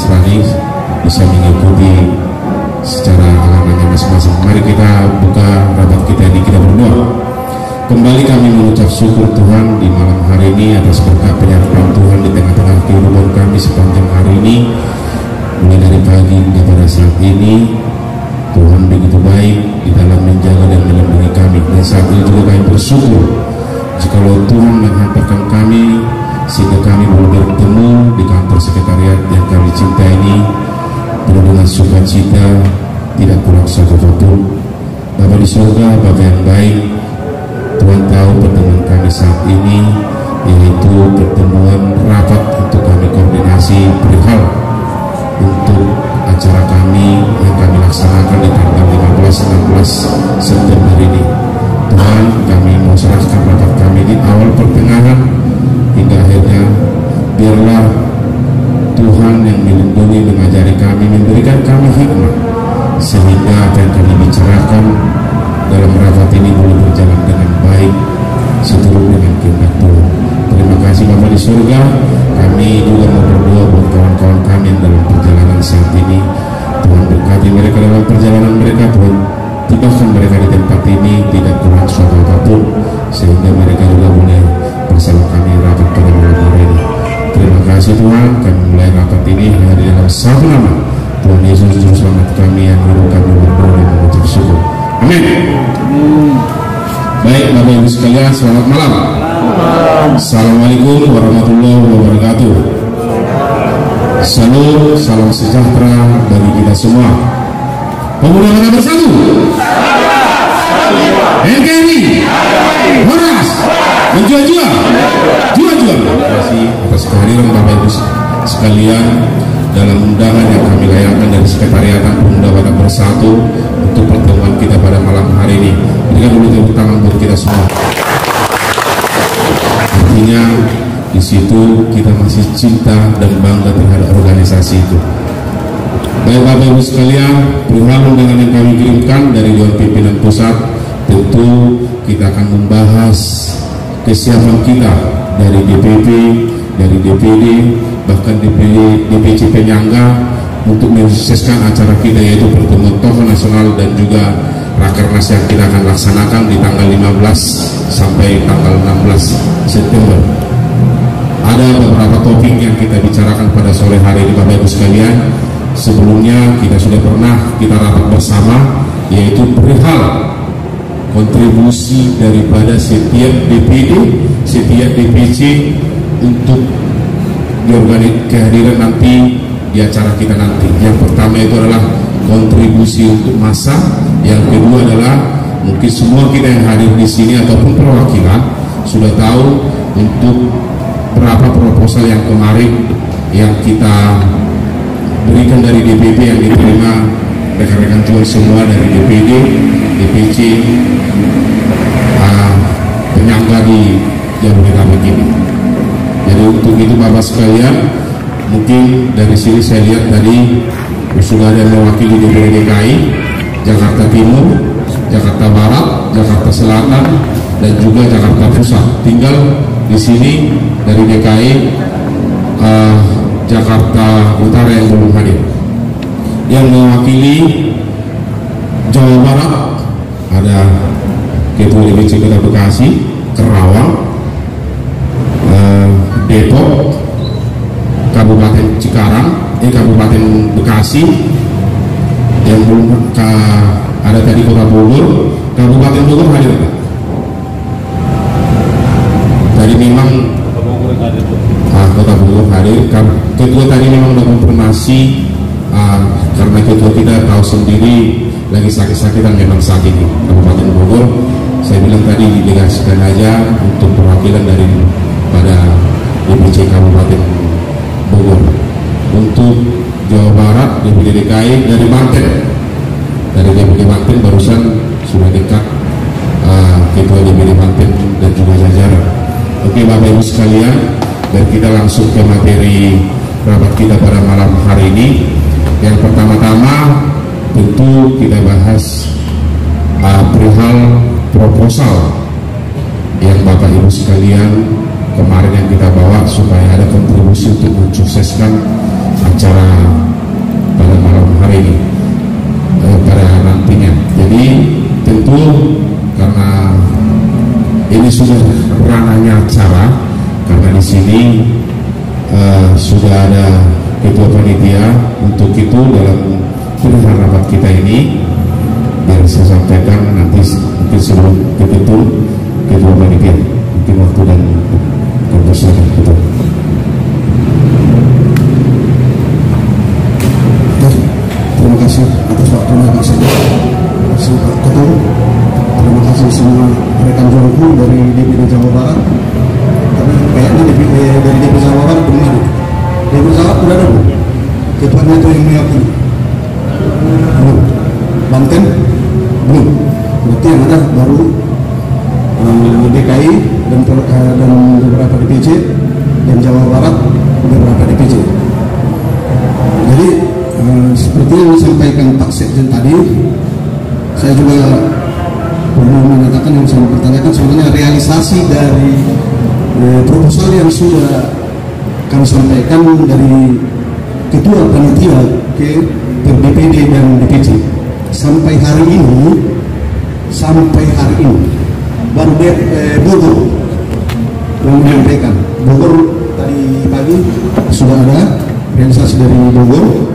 Nasrani bisa mengikuti secara agamanya masing-masing. Mari kita buka rapat kita ini, kita berdoa. Kembali kami mengucap syukur Tuhan di malam hari ini atas berkat penyertaan Tuhan di tengah-tengah kehidupan kami sepanjang hari ini, mulai dari pagi hingga pada saat ini. Tuhan begitu baik di dalam menjaga dan melindungi kami, dan saat ini juga kami bersyukur jikalau Tuhan menghantarkan kami sehingga kami boleh bertemu di kantor sekretariat yang kami cinta ini penuh dengan sukacita, tidak kurang satu apapun. Bapa di surga, Bapa yang baik, Tuhan tahu pertemuan kami saat ini yaitu pertemuan rapat untuk kami koordinasi perihal untuk acara kami yang kami laksanakan di tanggal 15-16 September ini. Tuhan, kami mau serahkan rapat kami di awal pertengahan hingga akhirnya. Biarlah Tuhan yang melindungi, mengajari kami, memberikan kami hikmah sehingga apa yang kami bicarakan dalam rapat ini boleh berjalan dengan baik seturut dengan kehendak Tuhan. Terima kasih Bapa di surga. Kami juga mau berdoa buat kawan-kawan kami yang dalam perjalanan saat ini. Tuhan berkati mereka dalam perjalanan mereka. Tuhan tibahkan mereka di tempat ini, tidak kurang suatu apapun, sehingga mereka juga boleh bersama kami rapat pada malam hari ini. Terima kasih Tuhan. Kami mulai rapat ini hari dalam satu nama Tuhan Yesus Juru Selamat kami yang hidup, kami berdoa dan mengucap syukur. Amin. Baik Bapak Ibu sekalian, selamat malam. Assalamualaikum warahmatullahi wabarakatuh. Salam sejahtera bagi kita semua. Pemuda mana bersatu? NKRI, Horas, menjua-jua. Terima kasih atas kehadiran Bapak Ibu sekalian dalam undangan yang kami layangkan dari Sekretariatan Pemuda Batak Bersatu untuk pertemuan kita pada malam hari ini. Berikan dulu tepuk tangan buat kita semua. Artinya di situ kita masih cinta dan bangga terhadap organisasi itu. Baik Bapak Ibu sekalian, perihal undangan yang kami kirimkan dari Dewan Pimpinan Pusat, tentu kita akan membahas kesiapan kita dari DPP, dari DPD, bahkan DPC penyangga untuk mensukseskan acara kita, yaitu pertemuan tokoh nasional dan juga Rakernas yang kita akan laksanakan di tanggal 15 sampai tanggal 16 September. Ada beberapa topik yang kita bicarakan pada sore hari ini Bapak Ibu sekalian. Sebelumnya kita sudah pernah kita rapat bersama, yaitu perihal kontribusi daripada setiap DPD, setiap DPC untuk kehadiran nanti di acara kita nanti. Yang pertama itu adalah kontribusi untuk massa, yang kedua adalah mungkin semua kita yang hadir di sini ataupun perwakilan sudah tahu untuk berapa proposal yang kemarin yang kita berikan dari DPP yang diterima rekan-rekan juga semua dari DPD, DPC, penyangga di Jabodetabek ini. Jadi untuk itu Bapak sekalian, mungkin dari sini saya lihat tadi sudah ada mewakili DPD DKI, Jakarta Timur, Jakarta Barat, Jakarta Selatan, dan juga Jakarta Pusat. Tinggal di sini dari DKI, Jakarta Utara yang belum hadir. Yang mewakili Jawa Barat ada Ketua DPC Kota Bekasi, Kerawang, Depok, Kabupaten Cikarang, Kabupaten Bekasi, yang belum ada tadi Kota Bogor, Kabupaten Bogor hadir. Tadi memang Kota Bogor hadir. Ketua tadi memang sudah konfirmasi, karena ketua kita tahu sendiri lagi sakit-sakitan memang saat ini Kabupaten Bogor. Saya bilang tadi didelegasikan aja untuk perwakilan dari pada DPC Kabupaten Bogor. Untuk Jawa Barat, DPD DKI dari Banten, dari DPD Banten barusan sudah dekat Ketua DPD Banten dan juga jajaran. Oke Bapak Ibu sekalian, dan kita langsung ke materi rapat kita pada malam hari ini. Yang pertama-tama tentu kita bahas perihal proposal yang Bapak Ibu sekalian kemarin yang kita bawa supaya ada kontribusi untuk mensukseskan acara pada malam hari ini, pada nantinya. Jadi tentu karena ini sudah ranahnya acara, karena di sini sudah ada ketua panitia untuk itu dalam pilihan rapat kita ini, biar saya sampaikan nanti mungkin sebelum ditutup ketua panitia, mungkin waktu dan persilakan betul. Terima kasih atas waktunya Pak Sekda, Pak Ketum. Terima kasih semua rekan juangku dari DPD Jawa Barat. Tapi kayaknya dari DPD Jawa Barat belum ada. DPD Jawa Barat sudah ada belum? Ketuanya itu yang meyakini. Belum. Banten belum. Berarti yang ada baru DKI dan beberapa DPC, dan Jawa Barat beberapa DPC. Jadi seperti yang disampaikan Pak Sekjen tadi, saya juga perlu menyatakan yang saya pertanyakan sebenarnya realisasi dari proposal yang sudah kami sampaikan dari ketua panitia ke DPD dan DPC sampai hari ini baru Bogor yang menyampaikan. Bogor tadi pagi sudah ada realisasi dari Bogor,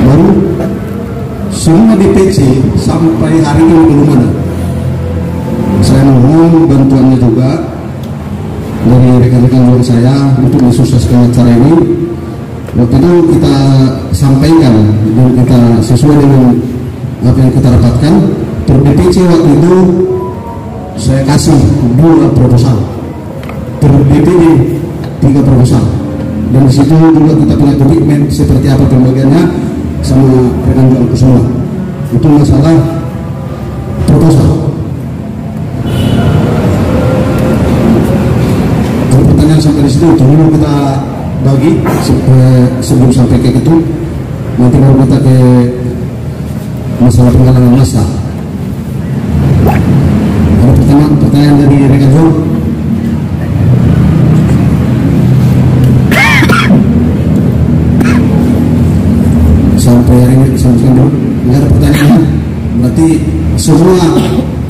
baru semua DPC sampai hari ini belum ada. Saya mohon bantuannya juga dari rekan-rekan juang saya untuk mensukseskan acara ini. Waktu itu kita sampaikan dan kita sesuai dengan apa yang kita dapatkan. Per DPC waktu itu saya kasih 2 proposal, per DPD 3 proposal, dan di situ juga kita punya komitmen seperti apa pembagiannya sama rekan juangku semua. Itu masalah proposal. Kalau pertanyaan sampai di situ, dulu kita bagi sebelum sampai ke itu, nanti baru kita ke masalah penggalangan massa. Ada pertanyaan dari rekan juang? Sampai hari ini sampai dulu nggak ada pertanyaan. Berarti semua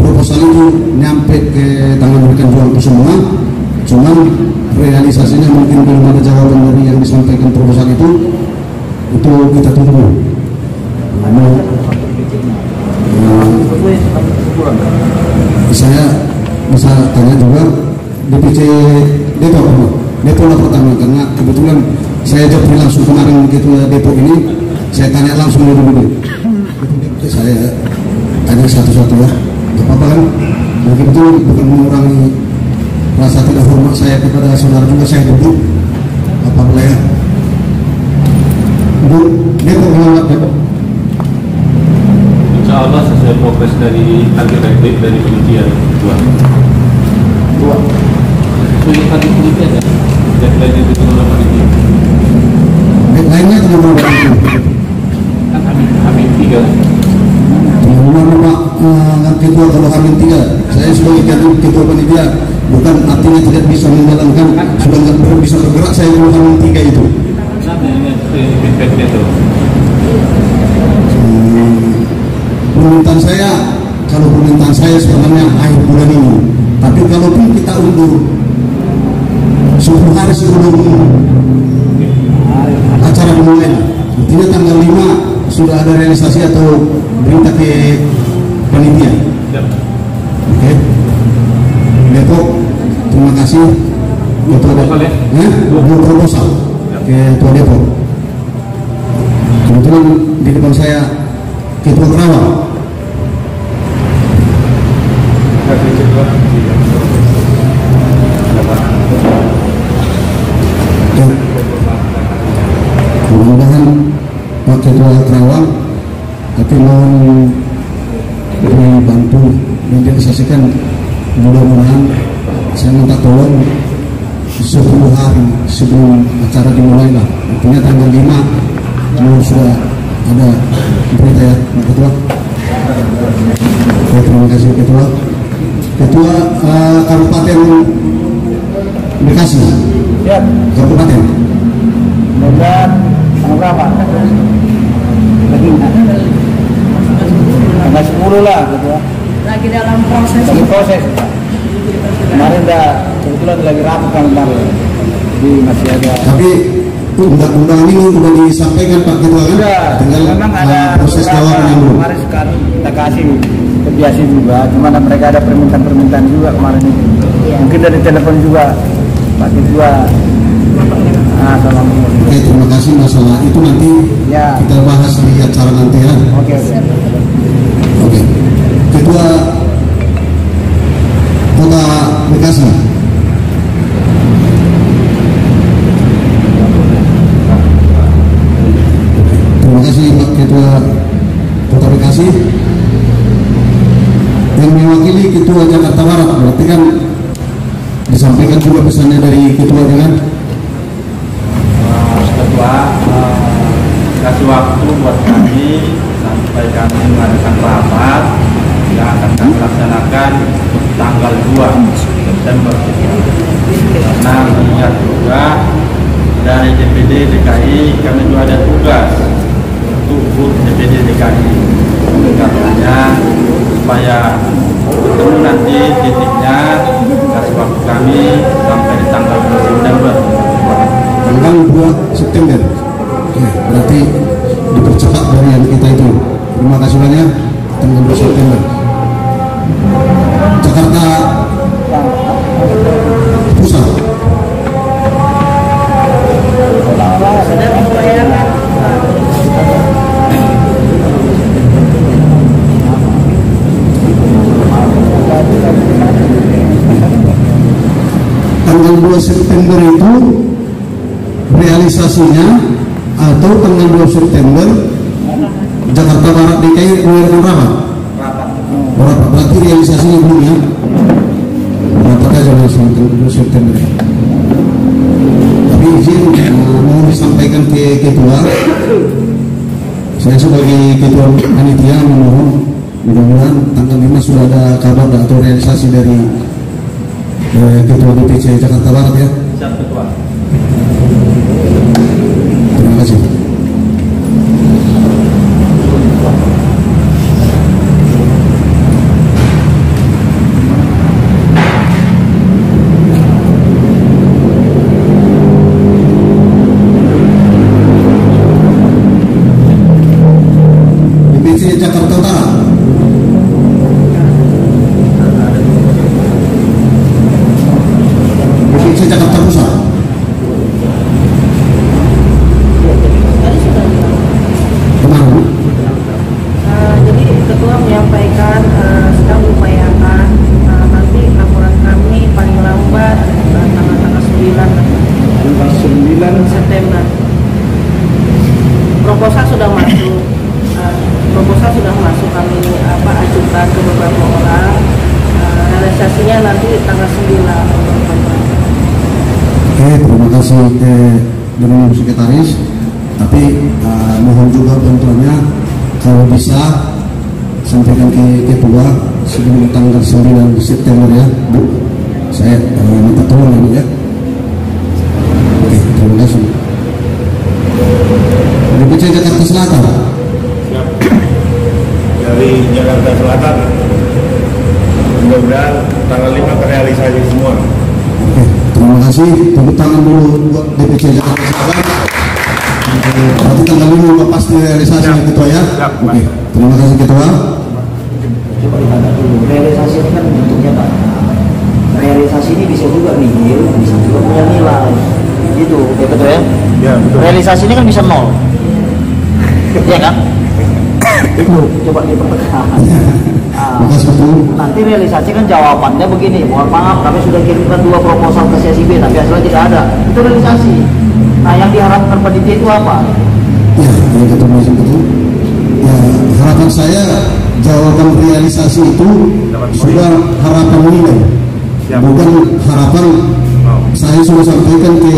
proposal itu nyampe ke tangan rekan juang semua, cuman realisasinya mungkin belum ada jawaban dari yang disampaikan proposal itu kita tunggu. Saya bisa tanya juga DPC Depok lah pertama, karena kebetulan saya jawab langsung kemarin ketua Depok ini. Saya tanya langsung dulu. Saya tanya satu-satu ya. Gak apa-apa kan? Mungkin itu bukan mengurangi rasa tidak hormat saya kepada saudara juga, saya duduk. Apa-apa ya. Bu, Depok menolak Depok. Insya Allah sesuai progres dari target dari penelitian dua. Sesuai target penelitian ya. Dari itu penelitian. Lainnya kenapa itu? Kan Amin 3. Menurut Pak Ketua, kalau Amin 3 saya sebagai ketua panitia bukan artinya tidak bisa menjalankan, sudah nggak bisa bergerak saya kalau Amin 3 itu. Permintaan saya sebenarnya akhir bulan ini, tapi kalaupun kita undur 10 hari sebelum acara dimulai, artinya tanggal 5 sudah ada realisasi atau berita ke panitia. Oke. Depok, terima kasih Ketua Depok. Dua proposal Ketua Depok. Kebetulan di depan saya Ketua Kerawang. Mudah-mudahan Pak Ketua Kerawang, tapi mohon dibantu dan direalisasikan. Mudah-mudahan saya minta tolong 10 hari sebelum acara dimulai lah, artinya tanggal 5 sudah ada berita ya Pak Ketua. Terima kasih Ketua. Ketua Kabupaten Bekasi. Ya. Kabupaten. pula ketua. Lagi dalam proses. Lagi proses. Kemarin kebetulan lagi rapat kemarin. Jadi masih ada. Tapi undang-undang ini sudah disampaikan Pak Ketua kan? Sudah. Tinggal Memang ada proses jawaban yang belum. kemarin sekarang kita kasih kebiasi juga. Cuma mereka ada permintaan juga kemarin itu. Iya. Mungkin dari telepon juga Pak Ketua. Oke, terima kasih. Masalah itu nanti Ya. kita bahas di acara nanti ya. Oke. Oke. Ketua Kota Bekasi. Terima kasih Pak Ketua Kota Bekasi. Yang mewakili Ketua Jakarta Barat, berarti kan disampaikan juga pesannya dari Ketua kan? Ketua kasih waktu buat kami sampai kami mengadakan rapat yang akan kami laksanakan tanggal 2 September, karena melihat juga dari DPD DKI kami juga ada tugas untuk booth DPD DKI, karenanya supaya ketemu nanti titiknya, kasih waktu kami sampai di tanggal 2 September. Tanggal 2 September. Oke, berarti dipercepat dari yang kita itu. Terima kasih banyak. Tanggal 2 September. Jakarta Pusat. Sudah dibayarkan. Tanggal 2 September itu realisasinya atau tanggal 2 September Jakarta Barat DKI mengadakan rapat. Berarti realisasinya belum ya? Rapat aja langsung tanggal 2 September. Tapi izin mau disampaikan ke Ketua. Saya sebagai Ketua Panitia memohon mudah-mudahan tanggal 5 sudah ada kabar atau realisasi dari Ketua DPC Jakarta Barat ya. Siap Ketua. Terima kasih. DPC Jakarta Utara. DPC Jakarta Pusat. Kemarin. Jadi ketua menyampaikan sedang diupayakan nanti laporan kami paling lambat tanggal 9 September. Proposal sudah masuk, kami ajukan ke beberapa orang. Realisasinya nanti tanggal 9 Oktober. Oke, terima kasih dengan sekretaris. Tapi mohon juga bantuannya kalau bisa sampaikan ke Ketua sebelum tanggal 9 September ya, Bu. Saya minta tolong ya, Bu ya. Oke, terima kasih. DPC Jakarta Selatan. Siap. Dari Jakarta Selatan, mudah-mudahan tanggal 5 terrealisasi semua. Oke, terima kasih. Tepuk tangan dulu buat DPC Jakarta Selatan. Berarti tanggal 5 pasti realisasi ya, Ketua ya. Oke, terima kasih Ketua. Coba ditanya dulu, realisasi ini kan bentuknya Pak. Realisasi ini bisa juga nihil, bisa juga punya nilai. Gitu, ya Ketua ya? Ya, betul. Realisasi ini kan bisa 0. Iya kan? Itu coba dipertegas. Makasih Bu. Nanti realisasi kan jawabannya begini, mohon maaf kami sudah kirimkan 2 proposal ke CSIB tapi hasilnya tidak ada. Itu realisasi. Nah yang diharapkan panitia itu apa? Ya, yang ketemu itu. Ya, harapan saya jawaban realisasi itu sudah harapan nilai, bukan harapan. Saya sudah sampaikan ke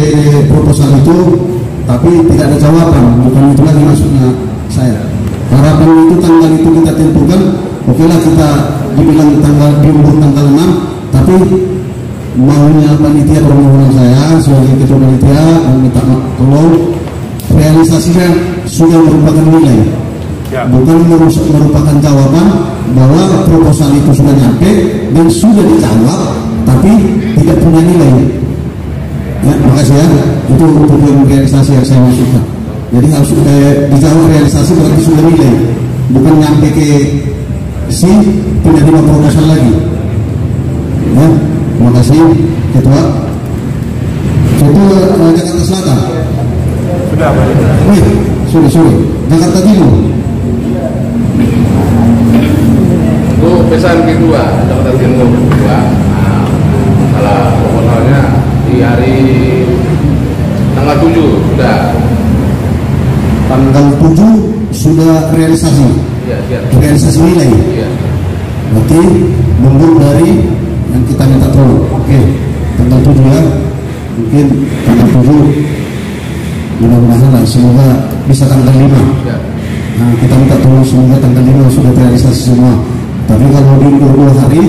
proposal itu, tapi tidak ada jawaban. Bukan itu lagi maksudnya saya. Harapan itu tanggal itu kita tentukan. Oke lah kita dibilang diumur tanggal 6, tapi maunya panitia permohonan saya sebagai ketua panitia meminta tolong realisasinya sudah merupakan nilai, bukan merupakan jawaban bahwa proposal itu sudah nyampe dan sudah dijawab tapi tidak punya nilai. Ya, makasih ya, itu untuk realisasi yang saya maksudkan. Jadi harus dijawab realisasi berarti sudah nilai, bukan nyampe ke si penerima proposal lagi. Ya, terima kasih Ketua. Ketua Jakarta Selatan. Sudah, Pak. Wih, sorry. Jakarta Timur. Itu pesan kedua, Jakarta Timur kedua. Nah, masalah proposalnya di hari tanggal 7 sudah. Tanggal 7 sudah realisasi. Iya, siap. Realisasi nilai. Iya. Berarti mundur dari yang kita minta tolong. Oke, tanggal 7 ya. Mungkin tanggal 7 mudah-mudahan lah, semoga bisa tanggal 5. Ya. Nah, kita minta tolong semoga tanggal 5 sudah realisasi semua. Tapi kalau diundur 2 hari,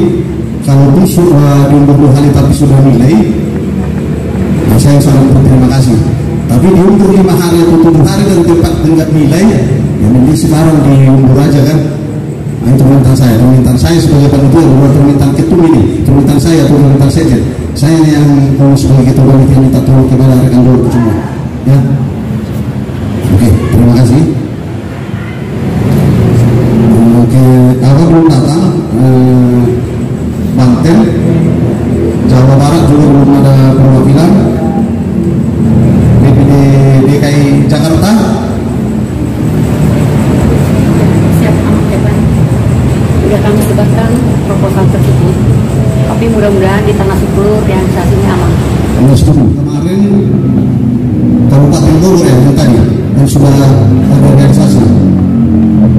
kalau sudah diundur 2 hari tapi sudah nilai, nah saya sangat berterima kasih. Tapi diundur 5 hari atau 7 hari dan tempat tingkat nilai, ya mending sekarang diundur aja kan. Nah, itu permintaan saya sebagai panitia, bukan permintaan ketum ini, permintaan saya atau permintaan sekjen. Saya yang sebagai ketua panitia minta tolong kepada rekan dulu semua. Ya, oke, terima kasih. Oke, apa belum datang? Banten, Jawa Barat juga belum ada perwakilan. BPD DKI Jakarta. Siap, Depan. Sudah kami sebarkan proposal tersebut. Tapi mudah-mudahan di tanggal 10 realisasinya aman. Kemarin Kabupaten Bogor ya, yang tadi yang sudah ada realisasi.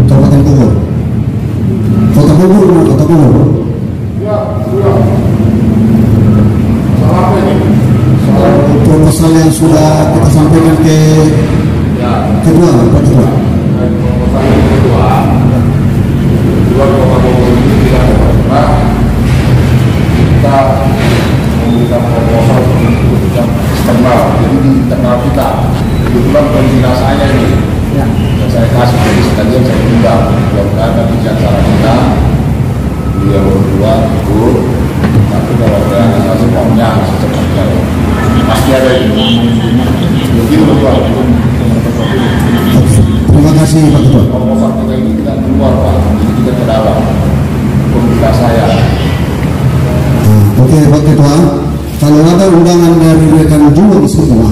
Kabupaten Bogor. Kota Bogor, Kota Bogor. Soal proposal yang sudah kita sampaikan ke kedua, Pak Ketua. Proposal kedua Kota Bogor ini tidak dapat kita memberikan proposal untuk yang eksternal, jadi di internal kita kebetulan pembina saya ini yang saya kasih, jadi sekalian saya undang mudah-mudahan nanti di acara kita beliau berdua ikut, tapi kalau realisasi maunya secepatnya pasti ada ini begitu Pak. Terima kasih Pak Ketua. Proposal kita ini kita keluar Pak, jadi kita ke dalam pembina saya. Oke Pak Ketua, kalau ada undangan dari rekan juga semua,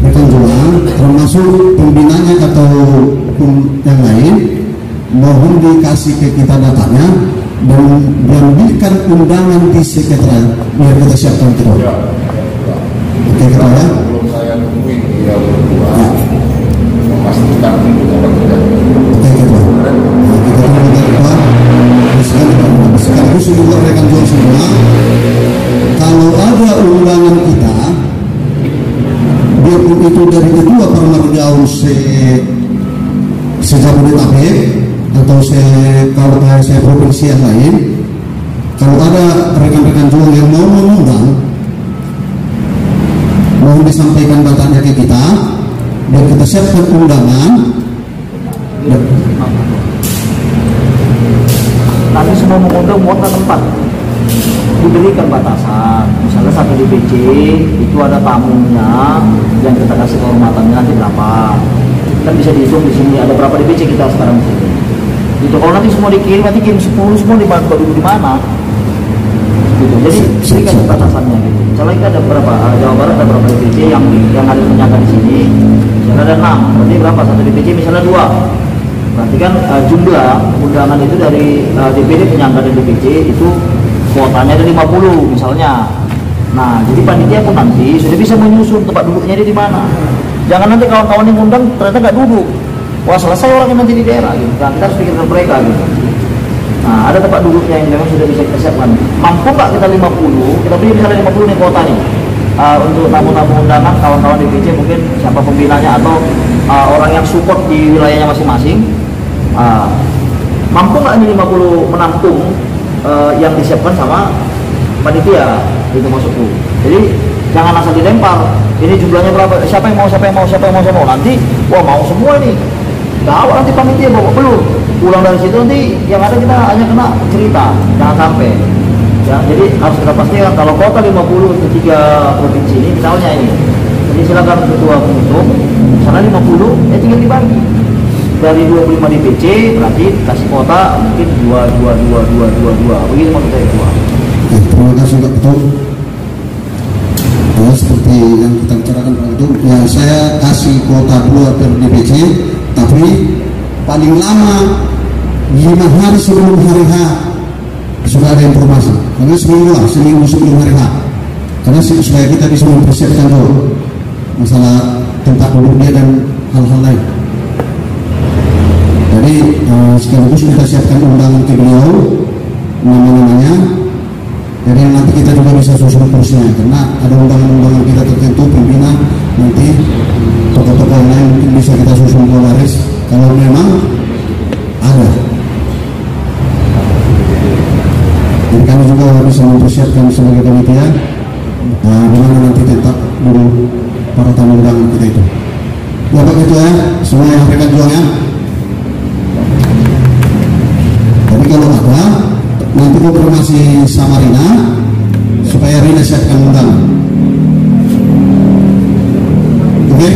rekan juga termasuk pembinanya atau yang lain, mohon dikasih ke kita datanya dan diambilkan undangan di sekretariat biar kita siapkan Ketua. Oke Ketua ya. Belum saya tungguin dia berdua memastikan untuk apa tidak. Oke Ketua. Nah, kita tunggu Ketua. Sekaligus juga rekan juga semua. Kalau ada undangan kita, biarpun itu dari kedua Permarjau se-Jabodetabek atau provinsi yang lain, kalau ada rekan-rekan juga yang mau mengundang, mohon disampaikan datanya ke kita, dan kita siapkan undangan. Nanti semua mengundang kuota tempat diberikan batasan, misalnya satu DPC itu ada tamunya yang kita kasih kehormatannya nanti berapa, kan bisa dihitung di sini ada berapa DPC kita sekarang itu. Kalau nanti semua dikirim, nanti kirim 10 semua di mana gitu. Jadi berikan batasannya gitu. Misalnya kita ada berapa, Jawa Barat ada berapa DPC yang ada menyangka di sini, misalnya ada 6, berarti berapa satu DPC misalnya 2. Berarti kan jumlah undangan itu dari DPD penyangga dan DPC itu kuotanya ada 50 misalnya. Nah, jadi panitia pun nanti sudah bisa menyusun tempat duduknya di mana. Jangan nanti kawan-kawan yang undang ternyata nggak duduk. Wah, selesai orangnya nanti di daerah gitu. Nah, kita harus pikirkan mereka gitu. Nah, ada tempat duduknya yang memang sudah bisa kita siapkan. Mampu nggak kita 50? Kita beli misalnya 50 nih kuotanya. Untuk tamu-tamu undangan, kawan-kawan DPC mungkin siapa pembinanya atau orang yang support di wilayahnya masing-masing. Mampu nggak ini 50 menampung yang disiapkan sama panitia itu maksudku. Jadi jangan asal dilempar. Ini jumlahnya berapa? Siapa yang mau? Nanti wah mau semua nih. Gawat nanti panitia bawa belum. pulang dari situ nanti yang ada kita hanya kena cerita, jangan sampai. Ya, jadi harus kita pastikan kalau kota 50 untuk 3 provinsi ini misalnya ini. Jadi silakan ketua penghitung, misalnya 50, ya tinggal dibagi. Dari 25 DPC berarti kasih kota mungkin 2. Begitu maksud saya ketua. Terima kasih Pak Ketua. Ya, seperti yang kita bicarakan Pak Ketua, ya saya kasih kuota 2 per DPC, tapi paling lama 5 hari sebelum hari H sudah ada informasi. Karena seminggu sebelum hari H. Karena supaya kita bisa mempersiapkan dulu masalah tempat duduknya dan hal-hal lain. Jadi sekaligus kita siapkan undangan ke beliau, nama-namanya. Jadi nanti kita juga bisa susun kursinya, karena ada undangan-undangan kita tertentu pimpinan, nanti tokoh-tokoh yang lain mungkin bisa kita susun ke baris kalau memang ada. Jadi kami juga bisa mempersiapkan sebagai panitia bagaimana nanti tetap dulu para tamu undangan kita itu. Ya Pak Ketua ya, semua yang rekan juangnya. Tapi kalau ada nanti konfirmasi sama Rina supaya Rina siapkan undangan. Oke?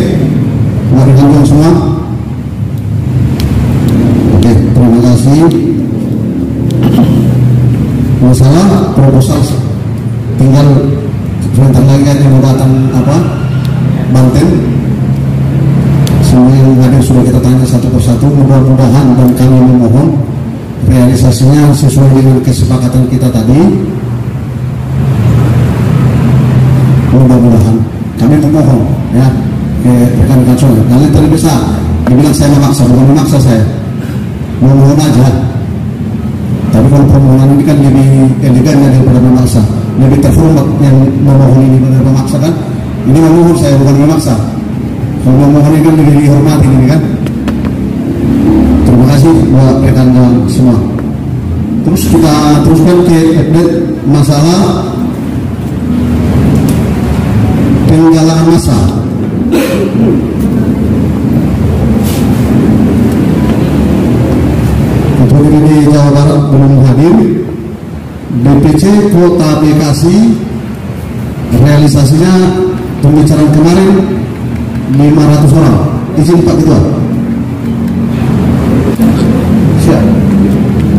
Mari rekan semua. Oke, terima kasih. Masalah proposal tinggal sebentar lagi kan yang datang Banten. Semua yang hadir sudah kita tanya satu persatu. Mudah-mudahan dan kami memohon realisasinya sesuai dengan kesepakatan kita tadi. Mudah-mudahan kami memohon ya ke rekan-rekan semua. Jangan tadi bisa dibilang saya memaksa, bukan memaksa saya. Memohon aja. Tapi kalau permohonan ini kan lebih elegannya daripada memaksa, lebih terhormat yang memohon ini benar memaksa kan. Ini memohon saya bukan memaksa. Kalau memohon ini kan lebih dihormati ini kan. Terima kasih buat rekan semua. Terus kita teruskan ke update masalah penggalangan massa. Untuk ini Jawa Barat belum hadir. DPC Kota Bekasi realisasinya pembicaraan kemarin 500 orang. Izin Pak Ketua. Siap.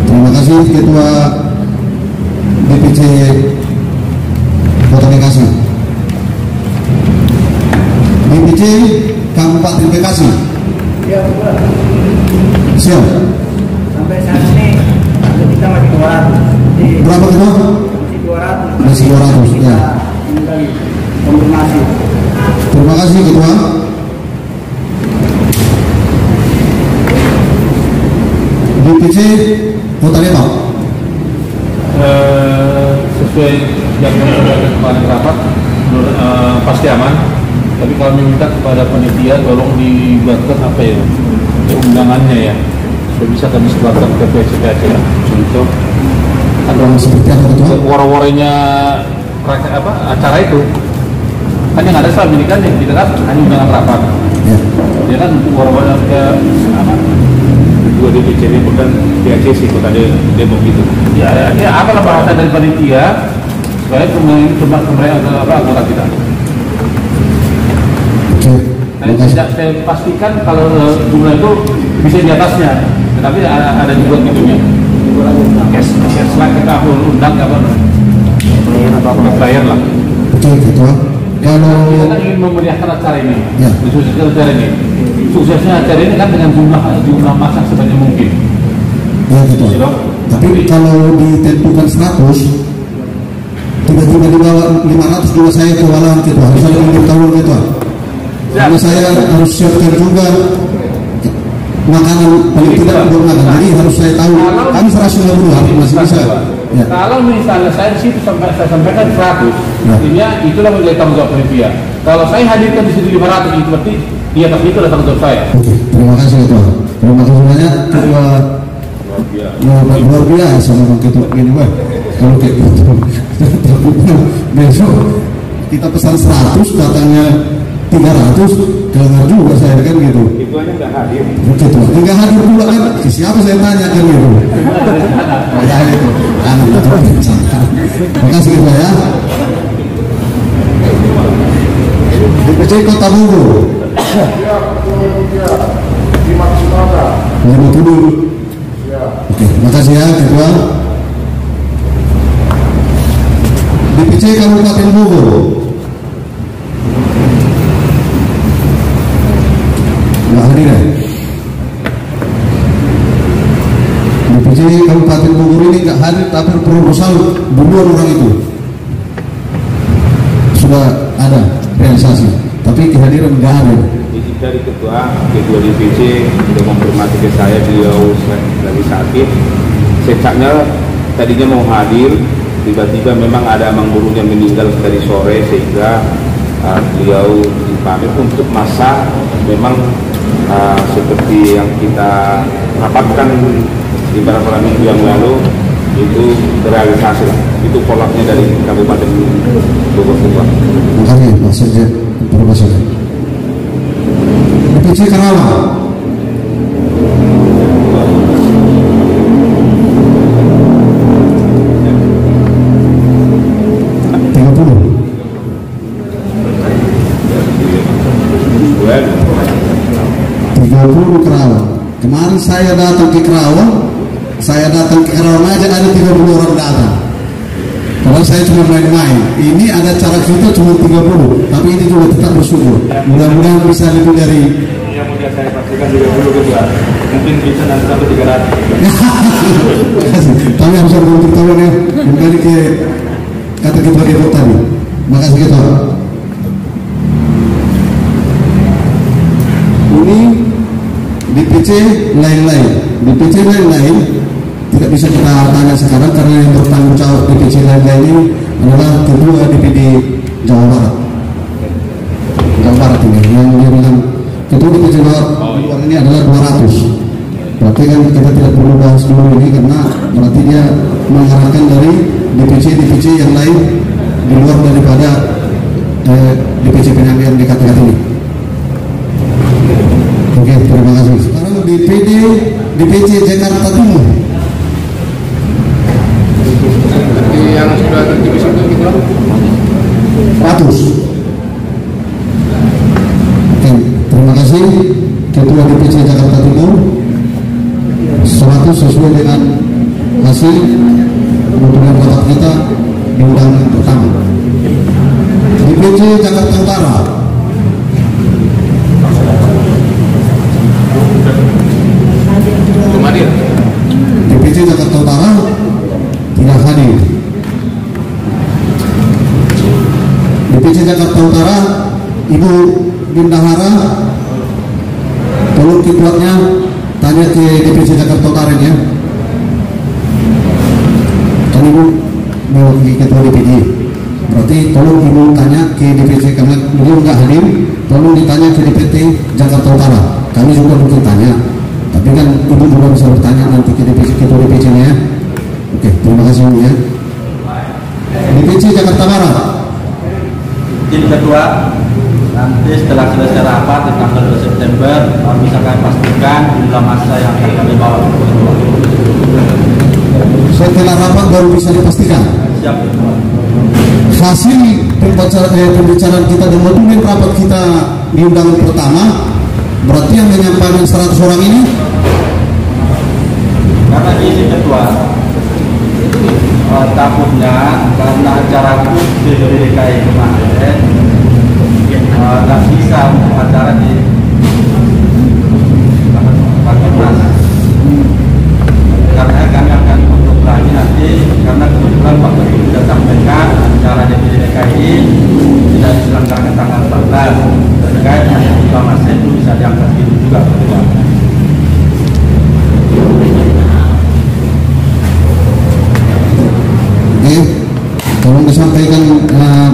Terima kasih Ketua DPC Kota Bekasi. DPC Kabupaten Bekasi. Siap. Sampai saat ini kita masih 200. Berapa Ketua? Masih 200 ya. Konfirmasi. Terima kasih Ketua. DPC Kota Depok. Sesuai yang kemarin rapat, pasti aman. Tapi kalau meminta kepada panitia, tolong dibuatkan undangannya ya, supaya bisa kami sebarkan ke PCPAC ya. Untuk seperti apa Ketua? war-warnya acara itu kan yang ada selama ini kan yang kita kan hanya undangan rapat. Ya. Dia kan untuk war-warnya kedua DPC ini bukan PACC Kota Depok gitu. Ya apalah bahasa dari panitia supaya kemarin anggota kita. Saya pastikan kalau jumlah itu bisa di atasnya, tetapi ada juga gitunya. Selain kita undang player lah. Betul Ketua. Kalau kita ingin memeriahkan acara ini, ya. mensukseskan acara ini. Suksesnya acara ini kan dengan jumlah massa sebanyak mungkin. Ya Ketua. Tapi kalau ditentukan 100, tiba-tiba di bawah 500 juga saya kewalahan Ketua. Harus ada yang bertanggung Ketua. Karena saya harus siapkan juga makanan paling tidak untuk makan. Jadi harus saya tahu. Kami 150 masih bisa. Ya. Kalau misalnya saya di situ saya sampaikan 100, artinya itulah menjadi tanggung jawab panitia. Kalau saya hadirkan di situ 500, itu berarti di atas itu adalah tanggung jawab saya. Oke, terima kasih Ketua. Terima kasih banyak Ketua. Luar biasa memang Ketua gini wah. Kalau Ketua besok kita pesan 100 katanya 300 kelengar juga saya kan gitu. Itu aja nggak hadir. Ketua nggak hadir pula kan, siapa saya tanya kan gitu. Makanya itu, makasih Ketua ya. DPC Kota Bogor. Oke, makasih ya Ketua. DPC Kabupaten Bogor. Nggak hadir ya? DPC Kabupaten Bogor ini nggak hadir, tapi proposal duluan orang itu sudah ada realisasi, tapi kehadiran nggak ada. Izin dari ketua DPC sudah menghormati ke saya, beliau lagi sakit. Secaknya tadinya mau hadir, tiba-tiba memang ada Mang Burung yang meninggal dari sore, sehingga beliau dipamit untuk masa memang seperti yang kita rapatkan di beberapa minggu yang lalu itu terrealisasi lah. Itu polaknya dari Kabupaten Bogor. Terima kasih Pak Sekjen informasi. DPC Karawang. Kerawang. Kemarin saya datang ke Kerawang aja ada 30 orang datang. Kalau saya cuma main-main, ini ada cara kita cuma 30, tapi ini juga tetap bersyukur. Mudah-mudahan bisa lebih dari. Yang mudah saya pastikan 30 Ketua. Mungkin bisa nanti sampai 300. Tapi harus ada untuk tahun ya. Kembali ke kata Ketua Depok tadi. Makasih Ketua. Ini DPC lain-lain tidak bisa kita tanya sekarang karena yang bertanggung jawab DPC lain-lain ini adalah Ketua DPD Jawa Barat ini yang dia bilang Ketua DPD Jawa Barat ini adalah 200. Berarti kan kita tidak perlu bahas dulu ini karena berarti dia mengarahkan dari DPC yang lain di luar daripada DPC penyampaian di kata-kata ini. Oke, terima kasih. Sekarang DPC Jakarta Timur. Yang sudah tertulis itu kita 100. Oke, terima kasih Ketua DPC Jakarta Timur. 100 sesuai dengan hasil kemudian rapat kita di undangan pertama. DPC Jakarta Utara. DPC Jakarta Utara tidak hadir. DPC Jakarta Utara Ibu Bindahara, tolong ketuanya tanya ke DPC Jakarta Utara ya. Kan Ibu mewakili Ketua DPD, berarti tolong Ibu tanya ke DPC karena beliau nggak hadir. Tolong ditanya ke DPC Jakarta Utara. Kami juga mungkin tanya. Tapi kan Ibu juga bisa bertanya nanti ke DPC, Ketua DPC-nya ya. Oke, terima kasih Ibu ya. DPC Jakarta Barat. Izin Ketua, nanti setelah selesai rapat di tanggal 2 September bisa kami pastikan jumlah masa yang akan kami bawa ke Ketua. Setelah rapat baru bisa dipastikan. Siap Ketua. Hasil pembicaraan kita dan dokumen rapat kita di undangan pertama, berarti yang menyampaikan 100 orang ini karena izin Ketua, takutnya karena acara di DKI kemarin nggak bisa untuk acara di Rakernas, karena kami akan untuk lagi nanti karena kebetulan Pak Ketua sudah sampaikan acara di DKI tidak diselenggarakan tanggal 14 terkait dengan reklamasi itu bisa diangkat itu juga Ketua. Oke, tolong disampaikan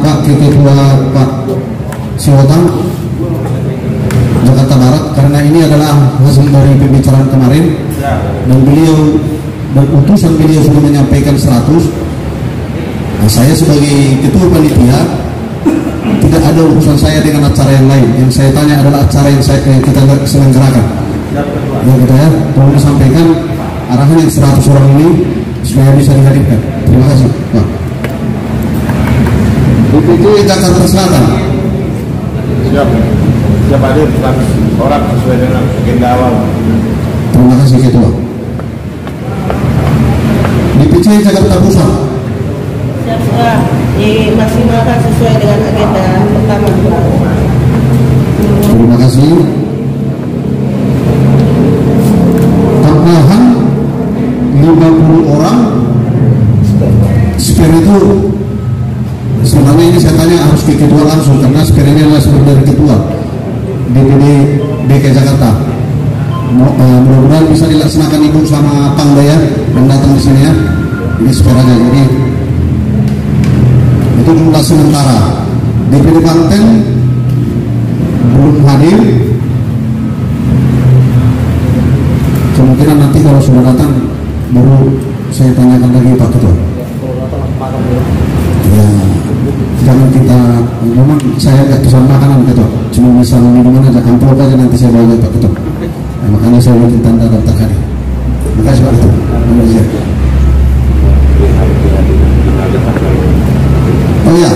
Pak Ketua Pak Siwotang Jakarta Barat karena ini adalah hasil dari pembicaraan kemarin dan beliau dan utusan beliau sudah menyampaikan 100. Nah, saya sebagai ketua panitia Tidak ada urusan saya dengan acara yang lain. Yang saya tanya adalah acara yang kita selenggarakan. Ya kita ya, tolong disampaikan arahan yang 100 orang ini supaya bisa dihadirkan. Terima kasih Pak. DPC Jakarta Selatan. Siap. Siap hadir 100 orang sesuai dengan agenda awal. Terima kasih Ketua. DPC Jakarta Pusat. Siap sudah dimaksimalkan sesuai dengan agenda pertama. Terima kasih. Tambahan 50 orang. Spare itu sebenarnya ini saya tanya harus ke ketua langsung karena spare ini adalah spare dari ketua DPD DKI Jakarta. Mudah-mudahan bisa dilaksanakan Ibu sama Pangda ya yang datang di sini ya. Ini spare aja. Jadi itu jumlah sementara. DPD Banten belum hadir. Kemungkinan nanti kalau sudah datang baru saya tanyakan lagi Pak Ketua. Ya, jangan kita, memang saya nggak bisa makanan Ketua, cuma misal minuman aja, amplop aja nanti saya bawa Pak Ketua. Nah, makanya saya bikin tanda daftar hari. Terima kasih Pak Ketua. Oh ya,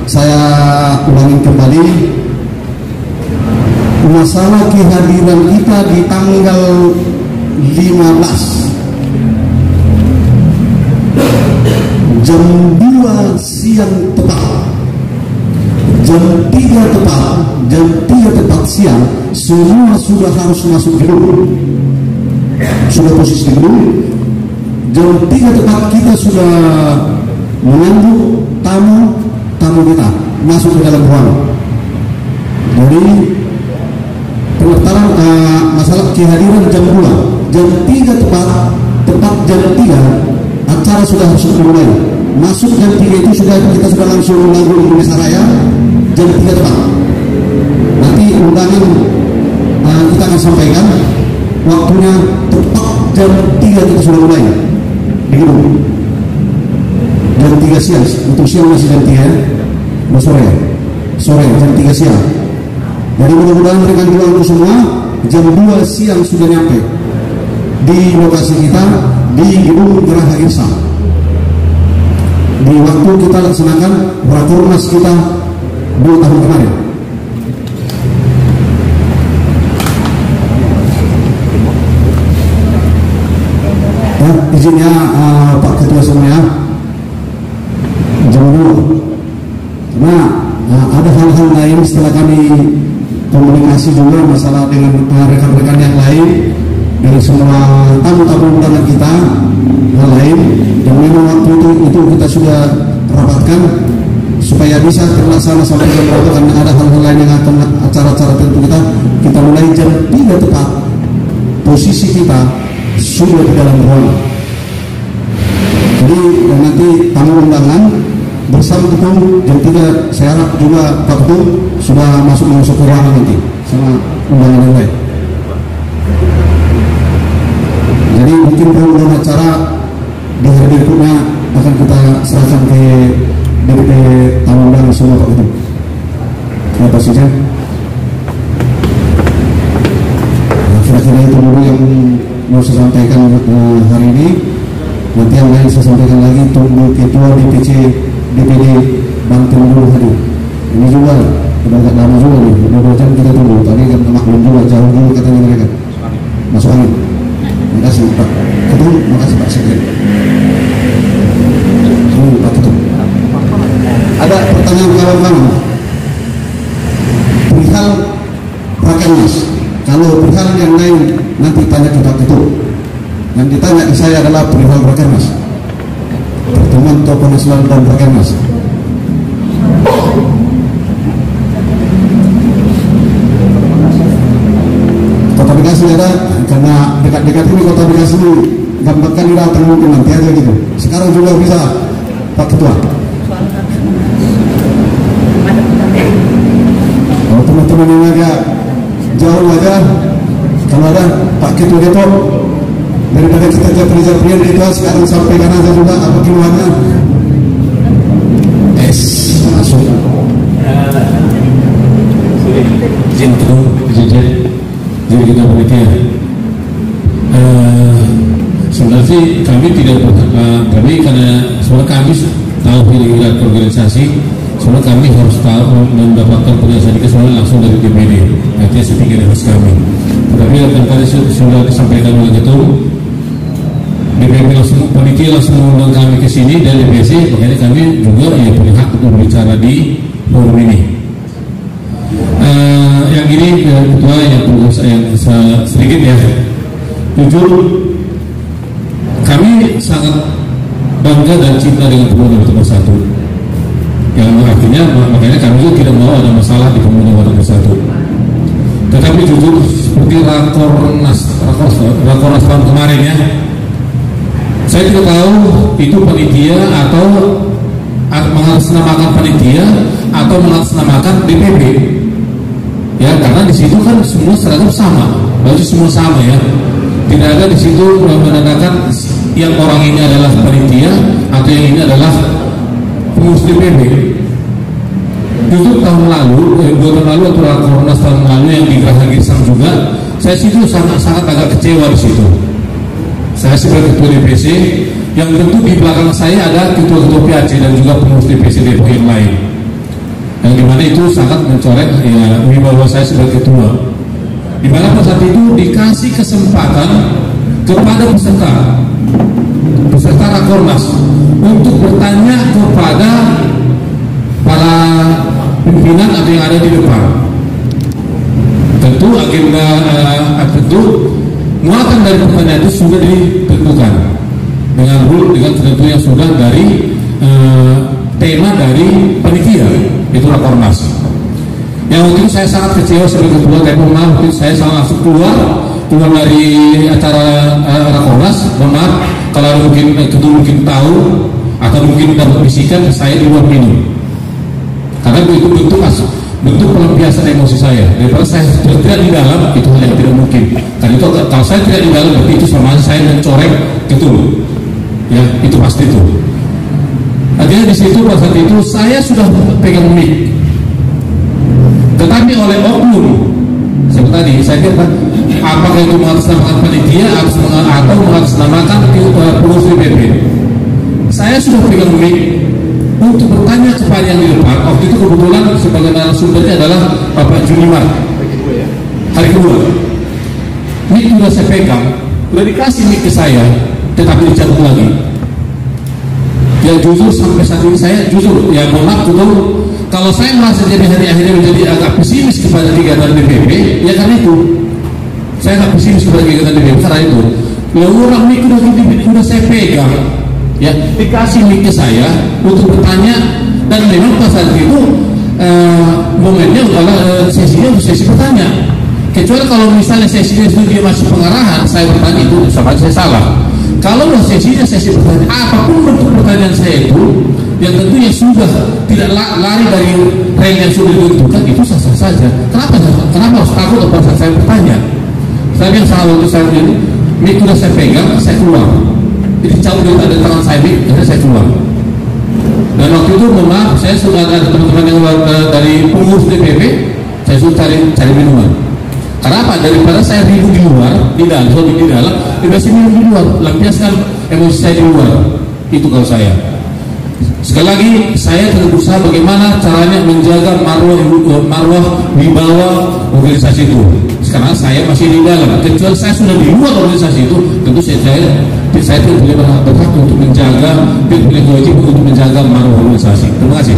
saya ulangi kembali masalah kehadiran kita di tanggal 15 jam 2 siang tepat, jam 3 tepat, jam 3 tepat siang semua sudah harus masuk gedung, sudah posisi di gedung. Jam 3 tepat kita sudah menyambut tamu kita masuk ke dalam ruangan. Jadi pendaftaran masalah kehadiran jam 2, jam 3 tepat jam 3 acara sudah harus dimulai. Masuk jam 3 itu kita sudah langsung lagu Indonesia Raya jam 3 tepat. Nanti undangan kita akan sampaikan waktunya tepat jam 3 kita sudah mulai di gedung. Jam 3 siang, untuk siang masih jam 3 ya, sore jam 3 siang. Jadi mudah-mudahan mereka juga untuk semua jam 2 siang sudah nyampe di lokasi kita di gedung Geraha Irsa. Di waktu kita laksanakan rakornas kita 2 tahun kemarin. Ya, izinnya Pak Ketua semuanya jam 2. Nah, ada hal-hal lain setelah kami komunikasi juga masalah dengan rekan-rekan yang lain dari semua tamu-tamu undangan kita, hal lain yang memang waktu itu kita sudah rapatkan supaya bisa terlaksana sampai jam berapa, karena ada hal-hal lain yang akan acara-acara tentu kita mulai jam 3 tepat. Posisi kita sudah di dalam ruangan. Jadi nanti tamu undangan bersama ketum jam 3 saya harap juga Pak Ketum sudah masuk ke ruangan nanti sama undangan yang lain. Jadi mungkin program acara di hari berikutnya akan kita serahkan ke DPD tamu undangan semua Pak Ketum. Ya Pak Sijan. Kira-kira itu dulu yang mau saya sampaikan hari ini. Nanti yang lain saya sampaikan lagi, tunggu Ketua DPD Banten dulu hadir. Ini juga udah agak lama juga nih, udah 2 jam kita tunggu. Tadi kan maklum juga, jauh dulu katanya mereka masuk angin. Terima kasih Pak Ketum, terima kasih Pak Sekjen. Pak Ketum. Ada pertanyaan kawan-kawan perihal Rakernas. Kalau perihal yang lain nanti tanya ke Pak Ketum. Yang ditanya ke saya adalah perihal Rakernas, pertemuan tokoh nasional dan Rakernas. Kota Bekasi ada, karena dekat-dekat ini Kota Bekasi ini gampang kali datang, mungkin nanti aja gitu. Sekarang juga bisa Pak Ketua. Kalau teman-teman yang agak jauh aja, kalau ada Pak Ketua Depok, daripada kita japri-japrian itu sekarang sampaikan aja juga apa gimana. Masuk. izin ketum, jadi kita panitia. Sebenarnya kami tidak kami karena sebenarnya kami tahu kira-kira organisasi, sebenarnya kami harus tahu mendapatkan penjelasan itu sebenarnya langsung dari DPD, artinya setinggi atas kami. Tetapi yang tadi sudah disampaikan oleh ketum, DPD langsung panitia langsung mengundang kami ke sini dan DPC, makanya kami juga ya punya hak untuk berbicara di forum ini. Yang ini ketua yang perlu saya sedikit ya, jujur kami sangat bangga dan cinta dengan Pemuda Bersatu. Yang artinya makanya kami juga tidak mau ada masalah di Pemuda Bersatu. Tetapi jujur seperti Rakornas tahun kemarin ya, saya tidak tahu itu panitia atau mengatasnamakan panitia atau mengatasnamakan DPP. Ya, karena di situ kan semua seragam sama, baju semua sama ya. Tidak ada di situ menandakan yang orang ini adalah panitia atau yang ini adalah pengurus DPP. Justru tahun lalu, 2 tahun lalu atau Rakornas tahun lalu yang di Geraha Girsang juga, saya situ sangat agak kecewa di situ. Saya sebagai ketua DPC, yang tentu di belakang saya ada ketua-ketua PAC dan juga pengurus DPC Depok yang lain. Yang dimana itu sangat mencoreng ya wibawa saya sebagai ketua. Di mana pada saat itu dikasih kesempatan kepada peserta Rakornas untuk bertanya kepada para pimpinan atau yang ada di depan. Tentu agenda tentu muatan dari pertanyaan itu sudah ditentukan dengan tentu yang sudah dari tema dari panitia itu Rakornas. Yang waktu itu saya sangat kecewa sebagai ketua Depok, waktu saya langsung keluar dari acara Rakornas. Mohon maaf kalau mungkin ketua mungkin tahu atau mungkin dapat bisikan saya di luar minum, karena itu bentuk pelampiasan emosi saya. Daripada saya tidak di dalam, itu hal yang tidak mungkin. Karena itu kalau saya tidak di dalam, berarti itu sama saya mencoreng ketua. Ya, itu pasti itu. Artinya di situ pada saat itu saya sudah pegang mic, tetapi oleh oknum seperti tadi saya kira apakah itu mengatasnamakan panitia atau mengatasnamakan pengurus DPP, saya sudah pegang mic untuk bertanya kepada yang di depan. Waktu itu kebetulan sebagai narasumbernya adalah Bapak Juniman. Hari kedua mic sudah saya pegang, sudah dikasih mic ke saya, tetapi dicabut lagi. Ya jujur sampai saat ini saya jujur ya mohon maaf betul, kalau saya merasa jadi akhirnya menjadi agak pesimis kepada kegiatan DPP ya karena itu saya agak pesimis kepada kegiatan DPP karena itu orang mic udah saya pegang ya, dikasih mic ke saya untuk bertanya, dan memang pada saat itu momennya adalah sesinya untuk sesi bertanya, kecuali kalau misalnya sesinya itu dia masih pengarahan saya bertanya itu sama saya salah. Kalau sesinya sesi pertanyaan, apapun bentuk pertanyaan saya itu, yang tentunya sudah tidak lari dari rel yang sudah ditentukan, itu sah-sah saja. Kenapa harus takut pada saat saya bertanya? Saya yang salah waktu saya ini, mic sudah saya pegang, saya keluar. Jadi cabut dari tangan saya mic, akhirnya saya keluar. Dan waktu itu, mohon maaf, saya sudah ada teman-teman yang dari pengurus DPP, saya sudah cari minuman. Karena apa? Daripada saya ribut di luar, di dalam, lebih minum di luar, lampiaskan emosi saya di luar. Itu kalau saya. Sekali lagi, saya terus berusaha bagaimana caranya menjaga marwah wibawa organisasi itu. Sekarang saya masih di dalam. Kecuali saya sudah di luar organisasi itu, tentu saya tidak boleh berhak untuk menjaga, tidak boleh wajib untuk menjaga marwah organisasi. Terima kasih.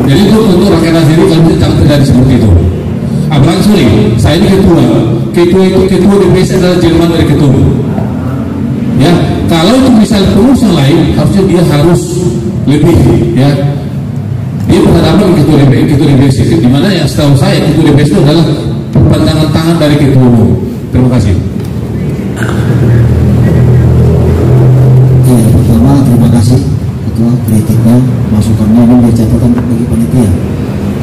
Jadi itu untuk rakyat sendiri kalau tidak terjadi seperti itu. Apalagi sorry, saya ini ketua DPC adalah Jerman dari ketua. Ya, kalau itu misalnya pengurus yang lain, harusnya dia harus lebih, ya. Dia berhadapan dengan ketua DPC, di mana yang setahu saya ketua DPC itu adalah perpanjangan tangan dari ketua umum. Terima kasih. Ya, pertama terima kasih ketua kritiknya, masukannya ini menjadi catatan bagi panitia.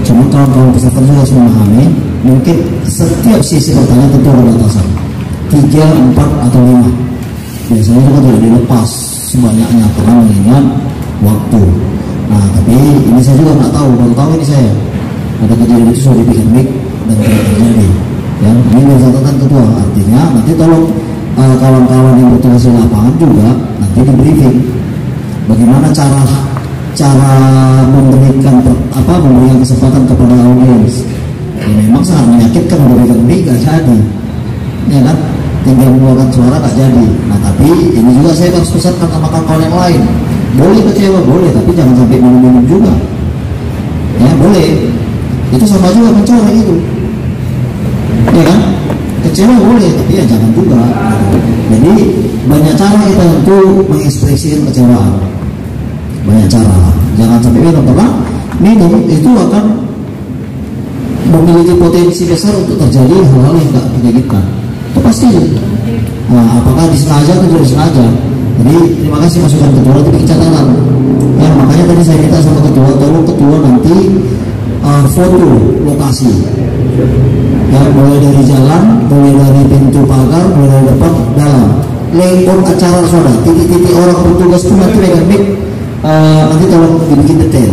Cuma kawan-kawan peserta juga harus memahami, mungkin setiap sesi pertanyaan tentu ada batasan 3, 4, atau 5. Biasanya juga tidak dilepas sebanyaknya karena mengingat waktu. Nah, tapi ini saya juga nggak tahu, baru tahu ini saya. Ada kejadian itu sudah dibikin mic, dan tidak terjadi. Ya, ini menjadi catatan ketua. Artinya nanti tolong kawan-kawan yang bertugas di lapangan juga nanti di briefing bagaimana cara memberikan kesempatan kepada audiens. Ya, memang sangat menyakitkan memberikan mic gak jadi, ya kan? Tinggal mengeluarkan suara gak jadi. Nah tapi ini juga saya harus pesankan sama kawan-kawan yang lain. Boleh kecewa, boleh, tapi jangan sampai minum-minum juga. Ya boleh, itu sama juga mencoreng itu, ya kan? Kecewa boleh, tapi ya jangan juga. Jadi banyak cara kita untuk mengekspresikan kecewaan. Banyak cara, jangan sampai minum, karena minum itu akan memiliki potensi besar untuk terjadi hal-hal yang tidak kita inginkan. Itu pasti. Nah, apakah disengaja atau tidak disengaja? Jadi terima kasih masukan ketua, itu bikin catatan. Ya, makanya tadi saya minta sama ketua, tolong ketua nanti foto lokasi. Ya, mulai dari jalan, mulai dari pintu pagar, mulai dari depan, dalam. Lengkong acara saudara, titik-titik orang bertugas itu nanti pegang mic, nanti tolong dibikin detail.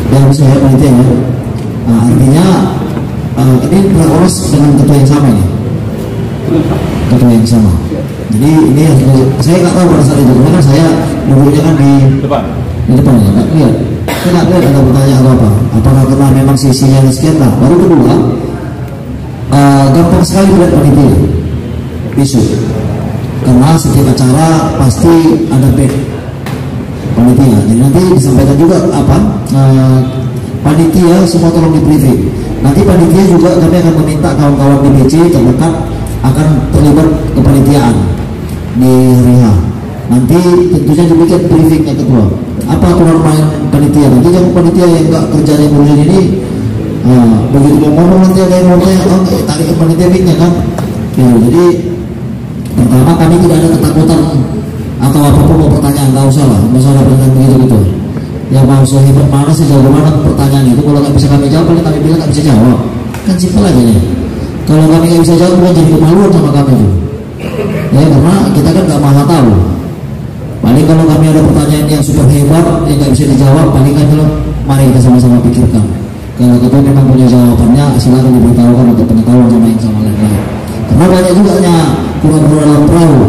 Yang saya nanti ya. Nah, artinya ini berurusan dengan ketua yang sama nih. Ketua yang sama. Jadi ini saya nggak tahu pada saat itu karena saya duduknya kan di depan ya, nggak lihat. Saya nggak lihat ada pertanyaan atau apa. Apakah karena memang sisinya sekian lah. Baru kedua, gampang sekali melihat panitia isu. Karena setiap acara pasti ada bed panitia. Jadi nanti disampaikan juga apa panitia semua tolong di briefing. Nanti panitia juga kami akan meminta kawan-kawan di BC terdekat akan terlibat kepanitiaan di hari H. Nanti tentunya demikian briefingnya ketua. Apa aturan main panitia? Nanti jangan panitia yang enggak kerjanya ngurusin ini. Begitu mau ngomong nanti ada yang mau tanya, tarik ke panitia mic-nya kan. Ya, jadi pertama kami tidak ada ketakutan atau apapun mau pertanyaan, nggak usah lah, nggak usah ada pertanyaan begitu. Ya mau sehebat mana sih, jauh mana pertanyaan itu, kalau nggak bisa kami jawab, paling kami bilang nggak bisa jawab, kan simpel aja nih. Kalau kami nggak bisa jawab, bukan jadi kemaluan sama kami tuh. Ya karena kita kan nggak maha tahu. Paling kalau kami ada pertanyaan yang super hebat yang nggak bisa dijawab, paling kan kalau mari kita sama-sama pikirkan. Kalau ketua memang punya jawabannya, silakan diberitahukan untuk pengetahuan sama yang sama lain-lain. Karena banyak juga kurang-kurang dalam perahu.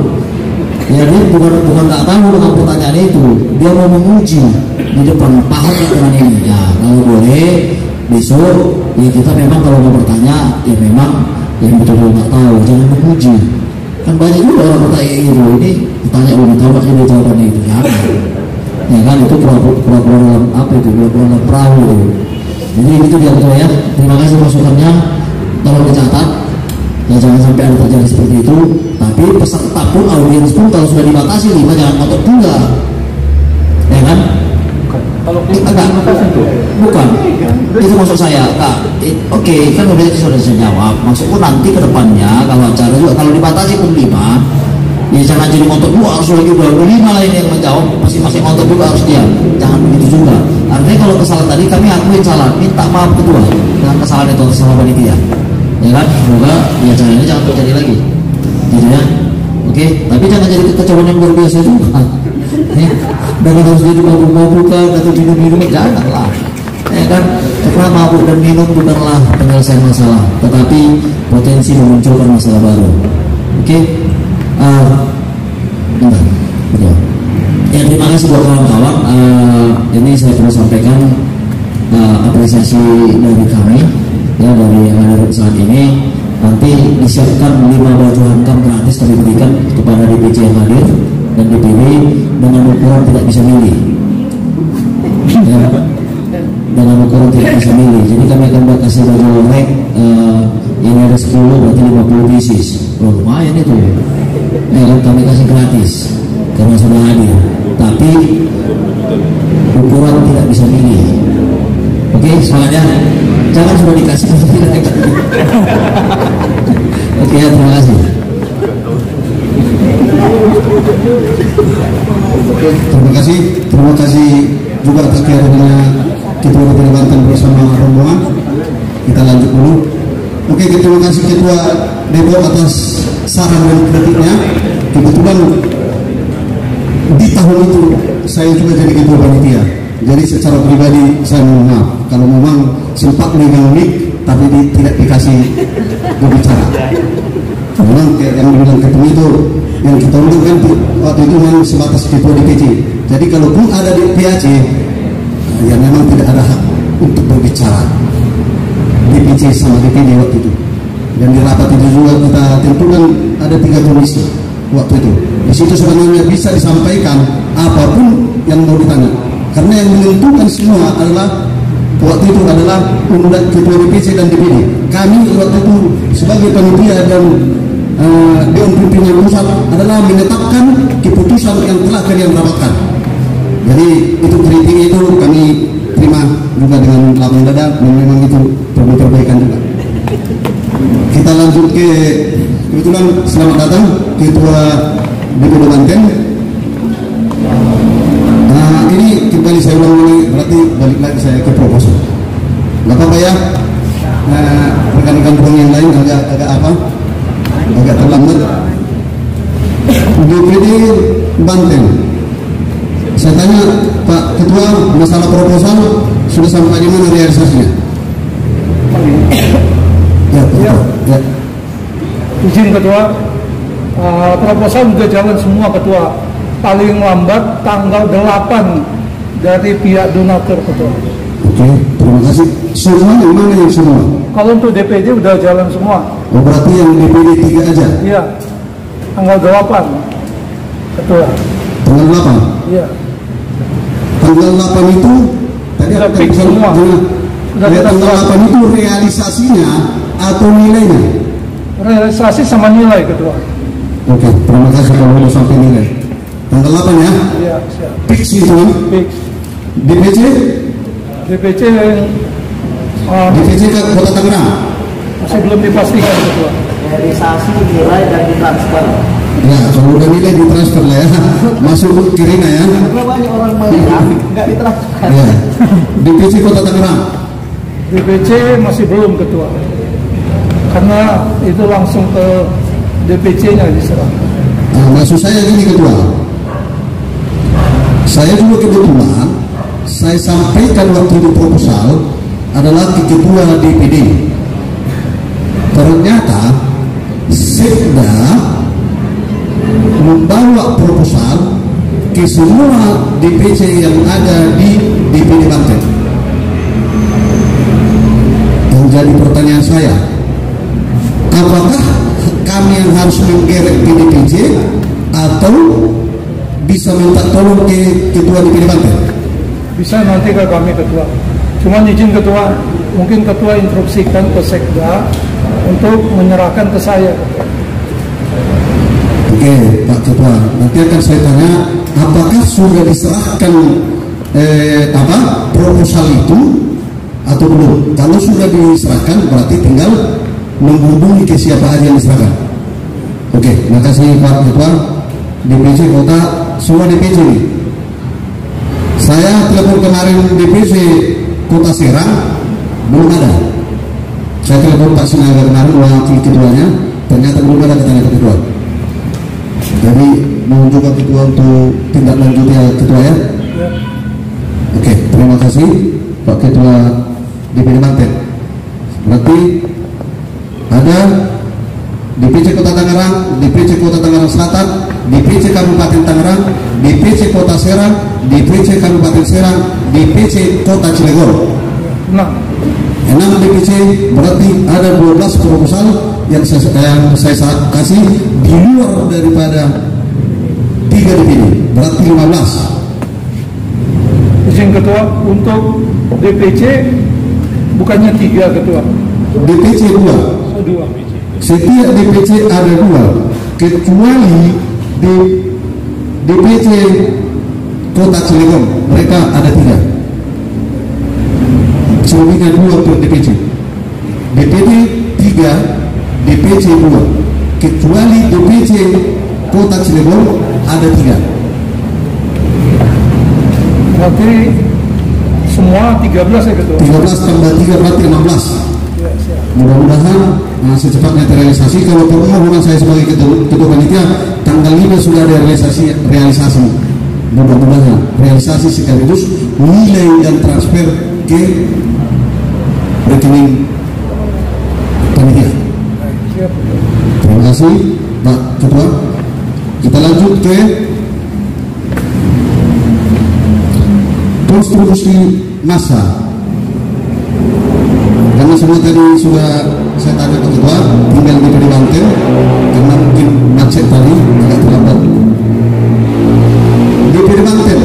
Ya dia bukan nggak tahu dengan pertanyaan itu, dia mau menguji di depan paham nggak dengan ini. Ya kalau boleh besok ya kita memang kalau mau bertanya ya memang yang betul-betul nggak tahu, jangan menguji. Kan banyak juga orang bertanya itu, ini bertanya udah tahu nggak ini jawabannya itu, ya kan itu pura-pura dalam apa itu, pura-pura dalam perahu itu. Jadi itu dia betul ya. Terima kasih masukannya, tolong dicatat. Ya jangan sampai ada terjadi seperti itu. Tapi peserta pun, audiens pun kalau sudah dibatasi 5 jangan ngotot juga, ya kan? Kalau bukan itu maksud saya, Kak. Oke, kan udah sudah saya jawab. Maksudku nanti ke depannya kalau acara juga kalau dibatasi pun 5, ya jangan jadi ngotot dulu harus lagi udah 5 lain yang menjawab, masing-masing ngotot juga harus dia. Jangan begitu juga. Artinya kalau kesalahan tadi kami akuin salah, minta maaf ketua dengan kesalahan itu sama panitia. Ya kan, semoga ya caranya jangan terjadi lagi, gitu ya. Oke, tapi jangan jadi kekecewaan yang luar biasa juga. Jangan harus jadi mabuk-mabukan atau minum-minum, janganlah. Ya kan, karena mabuk dan minum bukanlah penyelesaian masalah, tetapi potensi memunculkan masalah baru. Oke, bentar, betul. Ya terima kasih buat kawan-kawan. Ini saya perlu sampaikan apresiasi dari kami. Ya dari yang ada saat ini, nanti disiapkan 5 baju hankam gratis kami berikan kepada DPC yang hadir dan DPW dengan ukuran tidak bisa milih. Ya, dengan ukuran tidak bisa milih. Jadi kami akan kasih baju rek yang ada 10 berarti 50 pieces. Oh, lumayan itu. Ya kan kami kasih gratis karena sudah hadir. Tapi ukuran tidak bisa milih. Oke, semuanya. Jangan sudah dikasih. Oke, terima kasih. Terima kasih juga atas kehadirannya Ketua Dprd Banten bersama rombongan. Kita lanjut dulu. Oke, terima kasih Ketua Depok atas saran dan kritiknya. Kebetulan di tahun itu saya juga jadi ketua panitia. Jadi secara pribadi saya mohon maaf kalau memang sempat megang mic tapi tidak dikasih berbicara. Memang yang dibilang ketemu itu yang kita undang kan waktu itu memang sebatas ketua DPC. Jadi kalau pun ada di PAC, ya memang tidak ada hak untuk berbicara DPC sama DPD waktu itu. Dan di rapat itu juga kita tentukan ada 3 komisi waktu itu. Di situ sebenarnya bisa disampaikan apapun yang mau ditanya. Karena yang menentukan semua adalah waktu itu adalah undang ketua DPC dan DPD. Kami waktu itu sebagai panitia dan Dewan Pimpinan Pusat adalah menetapkan keputusan yang telah kalian rapatkan. Jadi itu kritik itu kami terima juga dengan lapang dada, dan memang itu perlu perbaikan juga. Kita lanjut ke kebetulan selamat datang Ketua DPD Banten. Nah ini kembali saya ulang lagi, berarti balik lagi saya ke proposal. Gak apa-apa ya, rekan-rekan yang lain agak terlambat. DPD Banten, saya tanya Pak Ketua, masalah proposal sudah sampai di mana realisasinya? Ya. Izin Ketua, proposal sudah jalan semua Ketua. Paling lambat tanggal 8 dari pihak donatur Ketua. Oke, terima kasih. Semua yang mana yang semua? Kalau untuk DPD udah jalan semua. Oh, berarti yang DPD 3 aja? Iya, tanggal 8 Ketua. Tanggal 8? Iya. Tanggal 8 itu tadi sudah fix semua. Tanggal 8 itu realisasinya atau nilainya? Realisasi sama nilai Ketua. Oke, terima kasih kalau sudah sampai nilai. Tanggal 8 ya? Iya, siap. Fix itu? Fix. DPC? DPC DPC ke Kota Tangerang? masih belum dipastikan Ketua. Realisasi, nilai, dan ditransfer. Ya, kalau udah nilai ditransfer lah ya. Masuk Kirina ya. Karena banyak orang melihat nggak ditransfer. Ya. DPC Kota Tangerang? DPC masih belum Ketua. Karena itu langsung ke DPC-nya diserahkan. Nah, maksud saya gini Ketua. Saya juga kebetulan saya sampaikan waktu itu proposal adalah ke Ketua DPD. Ternyata Sekda membawa proposal ke semua DPC yang ada di DPD Banten. Yang jadi pertanyaan saya, apakah kami yang harus menggerek ke DPC atau bisa minta tolong ke Ketua DPD Banten? Bisa nanti ke kami Ketua. Cuma izin Ketua, mungkin Ketua instruksikan ke Sekda untuk menyerahkan ke saya. Oke, Pak Ketua, nanti akan saya tanya apakah sudah diserahkan proposal itu atau belum. Kalau sudah diserahkan berarti tinggal menghubungi ke siapa aja yang diserahkan. Oke, terima kasih Pak Ketua. DPC Kota, semua DPC ini. Saya telepon kemarin DPC Kota Serang, belum ada. Saya telepon Pak Sinaga kemarin, wakil ketuanya, ternyata belum ada katanya Pak Ketua. Jadi mohon juga Ketua untuk tindak lanjut ya Ketua ya. Oke, terima kasih Pak Ketua DPD Banten. Berarti ada DPC Kota Tangerang, DPC Kota Tangerang Selatan, DPC Kabupaten Tangerang, DPC Kota Serang, DPC Kabupaten Serang, DPC Kota Cilegon. 6 DPC, berarti ada 12 proposal yang saya kasih di luar daripada 3 DPD, berarti 15. Izin Ketua, untuk DPC bukannya 3 Ketua. DPC 2. 2. Setiap DPC ada 2, kecuali di DPC Kota Cilegon, mereka ada 3. Selebihnya 2 per DPC. DPD 3, DPC 2, kecuali DPC Kota Cilegon ada 3. Berarti semua 13 ya Ketua? 13 tambah 3 berarti 16. Mudah-mudahan secepatnya terrealisasi. Kalau permohonan saya sebagai ketua panitia tanggal 5 sudah ada realisasi. Mudah-mudahan realisasi sekaligus nilai dan transfer ke rekening Siap. Terima kasih Pak Ketua. Kita lanjut ke konstruksi massa. Karena semua tadi sudah saya tanya ke Ketua, tinggal diberi banten karena mungkin macet tadi agak terlambat. Diberi banten.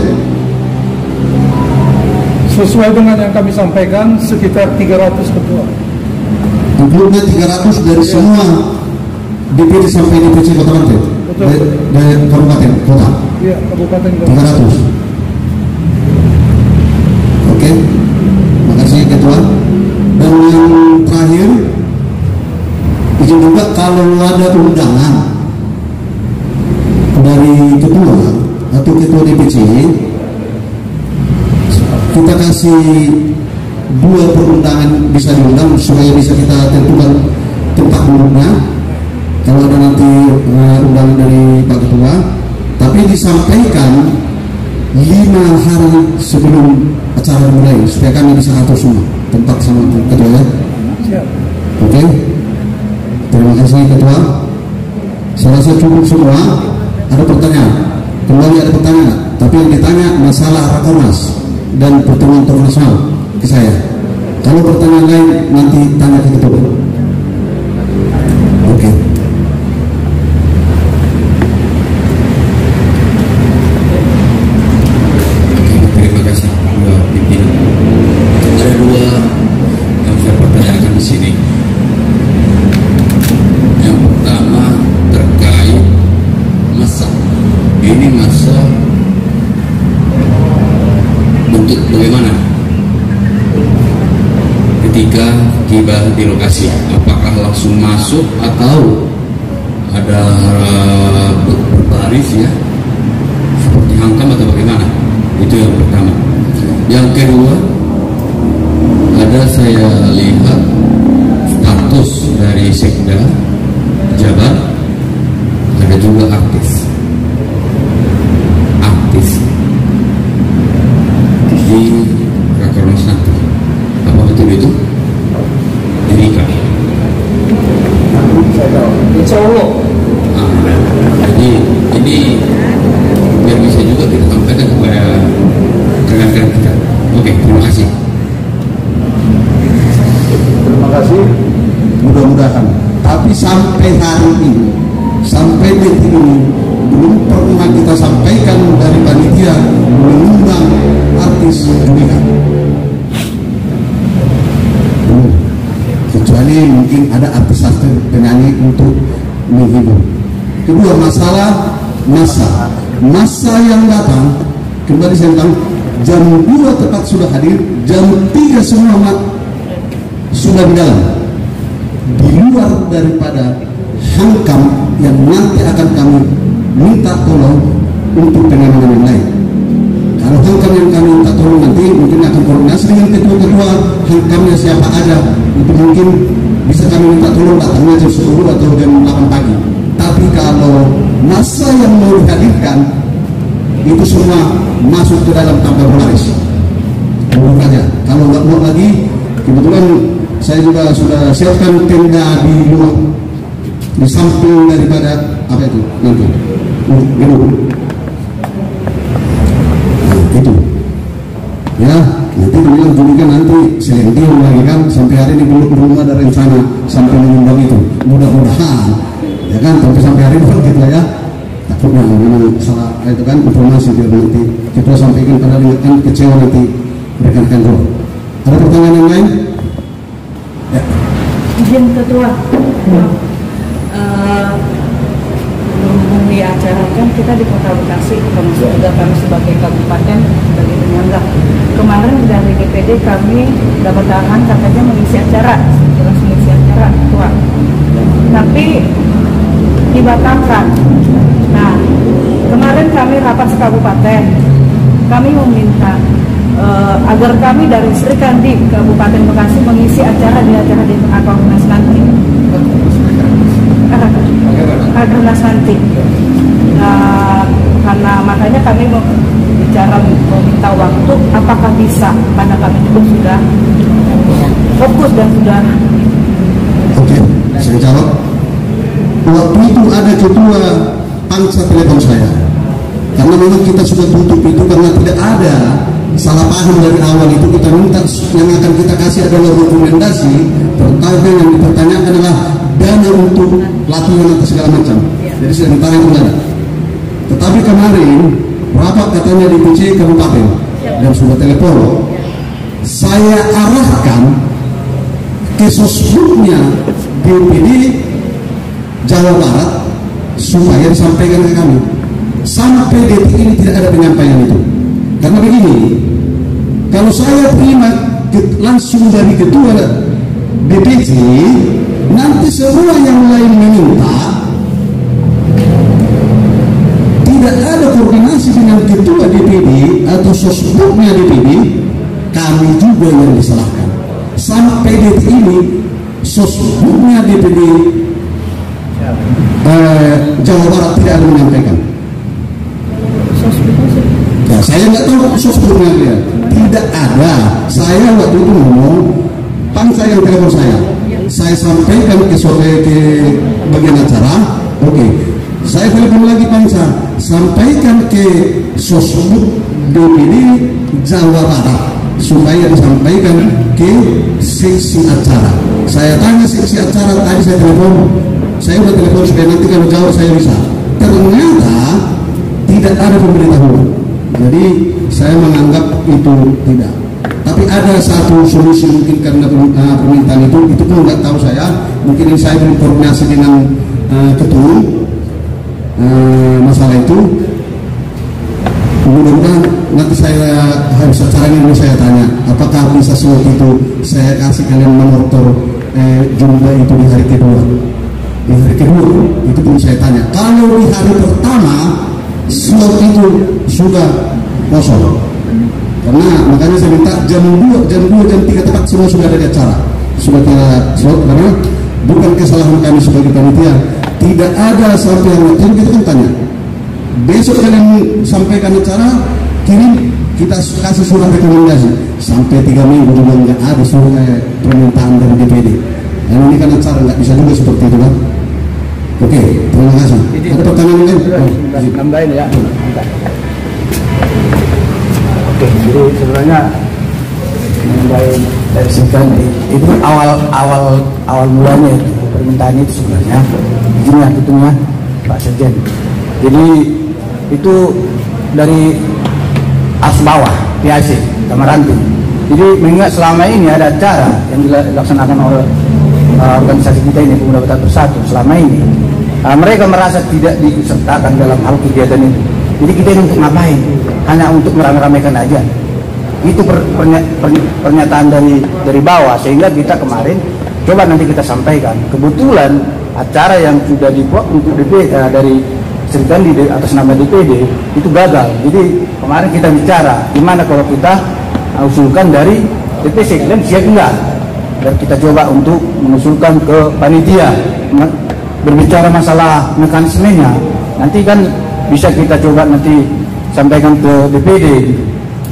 Sesuai dengan yang kami sampaikan, sekitar 300 ketua. Jumlahnya 300 dari semua DPD sampai DPC Kota Banten. Betul. Dari kabupaten kota. Iya, kabupaten kota. 300. Oke. Makasih Ketua. Dan yang terakhir, izin juga kalau ada undangan dari ketua atau ketua DPC, kita kasih 2 perundangan bisa diundang supaya bisa kita tentukan tempat duduknya. Kalau ada nanti undangan dari Pak Ketua, tapi disampaikan 5 hari sebelum acara dimulai supaya kami bisa atur semua tempat sama Ketua ya. Siap. Oke. Terima kasih Ketua. Saya rasa cukup semua. Ada pertanyaan? Kembali ada pertanyaan, tapi yang ditanya masalah Rakornas dan pertemuan internasional ke saya. Kalau pertanyaan lain nanti tanya ke Ketua. Oke. Terima kasih dua pimpinan. Ada 2 yang saya pertanyakan di sini. Yang pertama terkait masa. Ini masa bentuk bagaimana? Ketika tiba di lokasi, apakah langsung masuk atau ada berbaris ya, seperti hantam atau bagaimana? Itu yang pertama. Yang kedua, ada saya lihat status dari Sekda Jabar, ada juga aktif di Rakornas nanti. Apa betul itu? Dirikan. Insya Allah. Jadi ini biar bisa juga kita sampaikan kepada rekan-rekan kita. Oke, terima kasih. Terima kasih. Mudah-mudahan. Tapi sampai hari ini, sampai detik ini belum pernah kita sampaikan dari panitia mengundang artis dunia. Kecuali mungkin ada artis-artis penyanyi untuk menghibur. Kedua, masalah masa yang datang, kembali saya bilang jam 2 tepat sudah hadir, jam 3 semua sudah di dalam, di luar daripada hankam yang nanti akan kami minta tolong untuk penanganan yang lain. Kalau hankam yang kami minta tolong nanti mungkin akan koordinasi dengan ketua-ketua hankamnya siapa ada, itu mungkin bisa kami minta tolong datangnya jam 10 atau jam 8 pagi. Tapi kalau masa yang mau dihadirkan itu semua masuk ke dalam tanpa berbaris. Belum aja. Kalau nggak mau lagi, kebetulan saya juga sudah siapkan tenda di rumah di samping daripada apa itu nanti gedung. Itu ya nanti bilang juga nanti selentir lagi kan, sampai hari ini belum ada rencana sampai mengundang itu. Mudah-mudahan ya kan, tapi sampai hari ini gitu ya, takutnya memang salah itu kan informasi biar nanti kita sampaikan pada kan kecewa nanti rekan-rekan dulu. Ada pertanyaan yang lain? Ya. Izin Ketua, di acara kan kita di Kota Bekasi, termasuk juga kami sebagai kabupaten, sebagai penyangga. Kemarin dari DPD kami dapat arahan katanya mengisi acara, jelas mengisi acara Ketua. Tapi dibatalkan. Nah, kemarin kami rapat sekabupaten, kami meminta agar kami dari Sri Kandi Kabupaten Bekasi mengisi acara di Rakornas nanti. Rakornas nanti. Karena makanya kami bicara meminta waktu, apakah bisa? Karena kami juga sudah fokus dan sudah. Oke, saya jawab. waktu itu ada ketua pangsa telepon saya, karena memang kita sudah tutup itu karena tidak ada salah paham dari awal itu. Kita minta yang akan kita kasih adalah rekomendasi. Pertama yang dipertanyakan adalah dana untuk latihan atau segala macam. Jadi sementara itu ada. Tetapi kemarin rapat katanya di PC Kabupaten dan sudah telepon, saya arahkan ke sosbudnya DPD Jawa Barat supaya disampaikan ke kami. Sampai detik ini tidak ada penyampaian itu. Karena begini, kalau saya terima langsung dari ketua DPC, nanti semua yang lain meminta, tidak ada koordinasi dengan ketua DPD atau sosbudnya DPD, kami juga yang disalahkan. Sampai detik ini sosbudnya DPD Jawa Barat tidak ada menyampaikan. Ya, saya nggak tahu sosbudnya dia, tidak ada. Saya waktu itu ngomong, pangsa yang telepon saya sampaikan ke bagian acara. Oke, saya telepon lagi pangsa, sampaikan ke sosbud DPD Jawa Barat supaya disampaikan ke seksi acara. Saya tanya seksi acara, tadi saya telepon, saya udah telepon supaya nanti kalau jawab saya bisa. Ternyata tidak ada pemberitahuan. Jadi saya menganggap itu tidak. Tapi ada satu solusi mungkin karena permintaan itu pun nggak tahu saya. Mungkin saya berkoordinasi dengan ketua masalah itu. Mudah-mudahan nanti saya harus caranya dulu saya tanya, apakah bisa slot itu saya kasih kalian memotor jumlah itu di hari kedua. Di hari kedua itu pun saya tanya. Kalau di hari pertama slot itu sudah kosong, karena makanya saya minta jam 2, jam 3 tepat semua sudah ada di acara, sudah tidak slot, karena bukan kesalahan kami sebagai panitia, tidak ada sampai yang jadi kita kan tanya, besok kalian sampaikan acara, kirim, kita kasih surat rekomendasi, sampai 3 minggu juga nggak ada surat permintaan dari DPD. Dan ini kan acara nggak bisa juga seperti itu kan. Oke, terima kasih. Ada pertanyaan lain? Nambahin ya. Oke, jadi sebenarnya nambahin dari sekian itu awal mulanya itu permintaan itu sebenarnya begini ya hitungnya Pak Sekjen. Jadi itu dari atas bawah PAC Tamaranti. Jadi mengingat selama ini ada acara yang dilaksanakan oleh organisasi kita ini, Pemuda Batak Bersatu, selama ini mereka merasa tidak disertakan dalam hal kegiatan itu. Jadi kita ini untuk ngapain? Hanya untuk merame-ramekan aja. Itu pernyataan dari bawah, sehingga kita kemarin coba nanti kita sampaikan. Kebetulan acara yang sudah dibuat untuk DPD dari Serikan di atas nama DPD itu gagal. Jadi kemarin kita bicara gimana kalau kita usulkan dari DPC dan siap enggak, dan kita coba untuk mengusulkan ke panitia berbicara masalah mekanismenya. Nanti kan bisa kita coba nanti sampaikan ke DPD.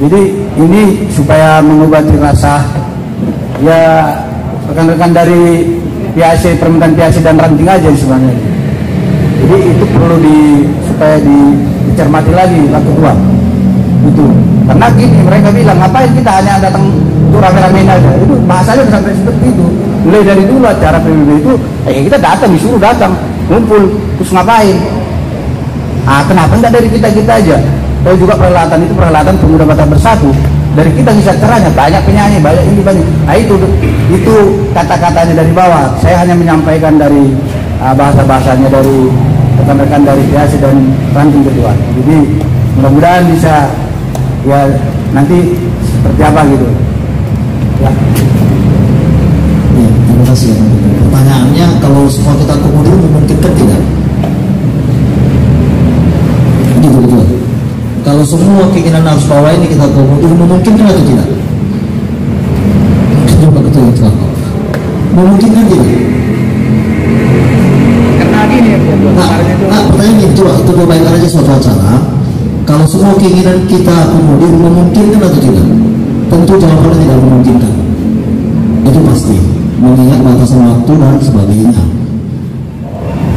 Jadi ini supaya mengobati rasa ya rekan-rekan dari PAC, permintaan PAC dan ranting aja sebenarnya. Jadi itu perlu supaya dicermati lagi Pak Ketua. Itu karena gini, mereka bilang ngapain kita hanya datang untuk rame-ramein aja. Itu bahasanya sampai seperti itu. Mulai dari dulu acara PBB itu kita datang, disuruh datang, ngumpul, terus ngapain? Kenapa enggak dari kita aja? Tahu juga perhelatan itu perhelatan Pemuda Batak Bersatu. Dari kita bisa caranya, banyak penyanyi, banyak ini banyak. Nah itu kata-katanya dari bawah. Saya hanya menyampaikan dari bahasa-bahasanya dari rekan-rekan dari PAC dan ranting kedua. Jadi mudah-mudahan bisa ya nanti seperti apa gitu. Ya. Terima kasih. Pertanyaannya, kalau semua kita akomodir memungkinkan tidak? Ini betul. Kalau semua keinginan harus bawah ini kita akomodir memungkinkan atau tidak? Coba betul itu. Memungkinkan tidak? Karena gini pertanyaan itu bayangkan aja suatu acara. Kalau semua keinginan kita akomodir memungkinkan atau tidak? Tentu jawabannya tidak memungkinkan. Itu pasti, mengingat batasan waktu dan sebagainya.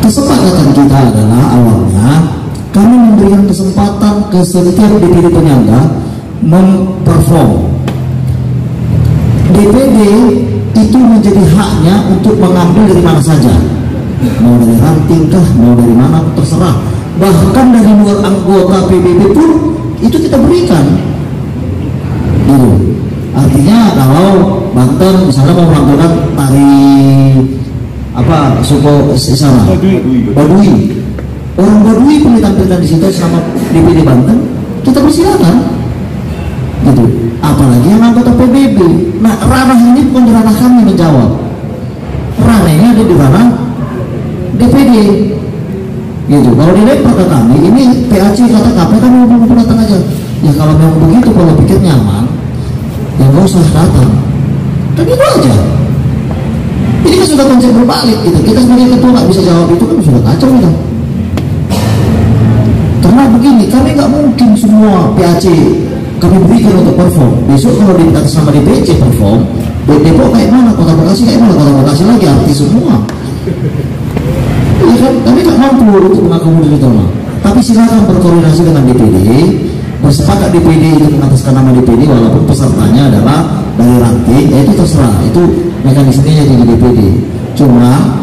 kesepakatan kita adalah awalnya kami memberikan kesempatan ke setiap DPD penyangga memperform. DPD itu menjadi haknya untuk mengambil dari mana saja, mau dari ranting kah, mau dari mana, terserah. Bahkan dari luar anggota PBB pun itu kita berikan gitu. Artinya kalau Banten misalnya mau melakukan tari apa suku sana Badui, orang Badui boleh tampilkan di situ selama DPD Banten, kita persilakan gitu. Apalagi yang anggota PBB. Nah, ranah ini bukan di ranah kami menjawab, ranahnya ada di ranah DPD gitu. Kalau dilempar ke kami, ini PAC kata KP kan mau datang aja. Ya kalau memang begitu, kalau pikir nyaman, ya nggak usah datang. Dan itu aja. Ini kan sudah konsep berbalik gitu. Kita sebagai ketua nggak bisa jawab itu kan sudah kacau kita. Karena begini, kami nggak mungkin semua PAC kami berikan untuk perform. Besok kalau di atas nama DPC perform, Depok kayak mana, Kota Bekasi kayak mana, Kota Bekasi lagi artis semua. Ya kan, kami nggak mampu untuk mengakomodir itu mah. Tapi silakan berkoordinasi dengan DPD, bersepakat DPD itu mengataskan nama DPD walaupun pesertanya adalah dari ranting, ya itu terserah, itu mekanismenya di DPD. Cuma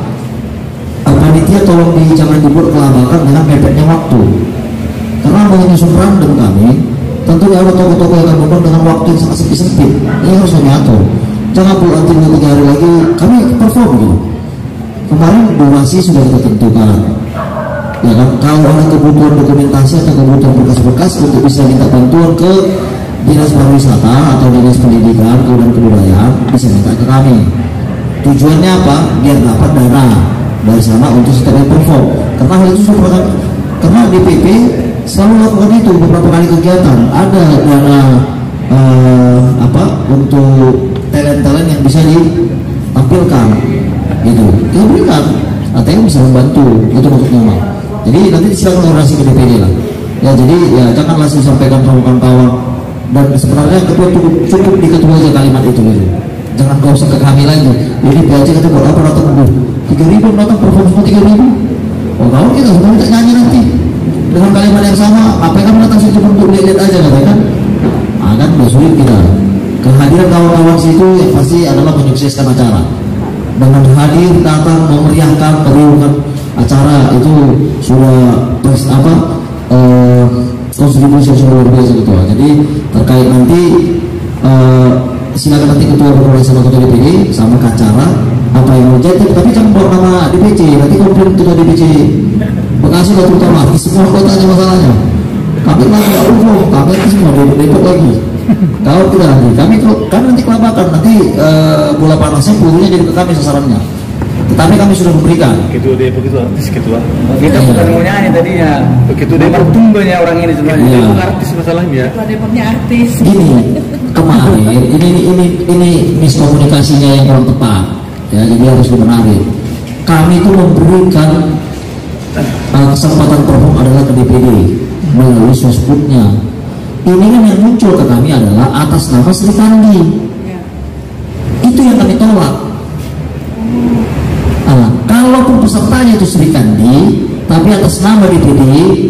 panitia tolong jangan dibuat kelabakan dengan mepetnya waktu. Karena menyusun random kami, tentunya ada toko-toko yang akan dengan waktu yang sangat sempit. Ini harus kami atur. Jangan pula nanti 3 hari lagi kami perform gitu. Kemarin durasi sudah kita tentukan. Ya kan, kalau ada kebutuhan dokumentasi atau kebutuhan berkas-berkas untuk bisa minta bantuan ke Dinas Pariwisata atau Dinas Pendidikan, Kebudayaan, bisa minta ke kami. Tujuannya apa? Biar dapat dana dari sana untuk setiap perform. Karena hal itu sudah karena DPP selalu lakukan itu beberapa kali kegiatan. Ada dana untuk talent-talent yang bisa ditampilkan gitu. Kita berikan, ATM bisa membantu, itu maksudnya Mas. Jadi nanti silakan koordinasi ke DPD lah. Ya jadi ya jangan langsung sampaikan kawan-kawan. Dan sebenarnya ketua cukup di ketua aja kalimat itu gitu. Jangan kau usah ke kami lagi. Jadi PAC kata buat apa datang dulu? 3.000 datang perform semua 3.000. Oh tahu kita semua kita nyanyi nanti dengan kalimat yang sama. Apa yang datang situ untuk lihat aja katakan. Kan udah sulit kita. Kehadiran kawan-kawan situ yang pasti adalah menyukseskan acara. Dengan hadir datang memeriahkan meriuhkan acara itu sudah kontribusi yang luar biasa ketua. Jadi terkait nanti silakan nanti ketua berkoordinasi sama ketua DPD sama ke acara apa yang mau jadi, tapi jangan bawa nama DPC. Nanti komplain ketua DPC Bekasi lah terutama di semua kotanya masalahnya. Kami nggak umum, kami semua Depok lagi. Kalau tidak nanti kami nanti kelabakan nanti bola panasnya pelurunya jadi ke kami sasarannya. Tetapi kami sudah memberikan. Begitu dia begitu artis ketua. Kita bukan mau nyanyi tadinya. Begitu dia bertumbuhnya orang ini sebenarnya. Ya. Bukan artis masalahnya. Depoknya artis. Gini kemarin ini miskomunikasinya yang kurang tepat. Ya jadi harus dibenarin. Kami itu memberikan kesempatan perform adalah ke DPD melalui sosbudnya. Ini kan yang muncul ke kami adalah atas nama Sri Kandi. Ya. Itu yang kami tolak. Kalaupun pesertanya itu Sri Kandi, tapi atas nama DPD,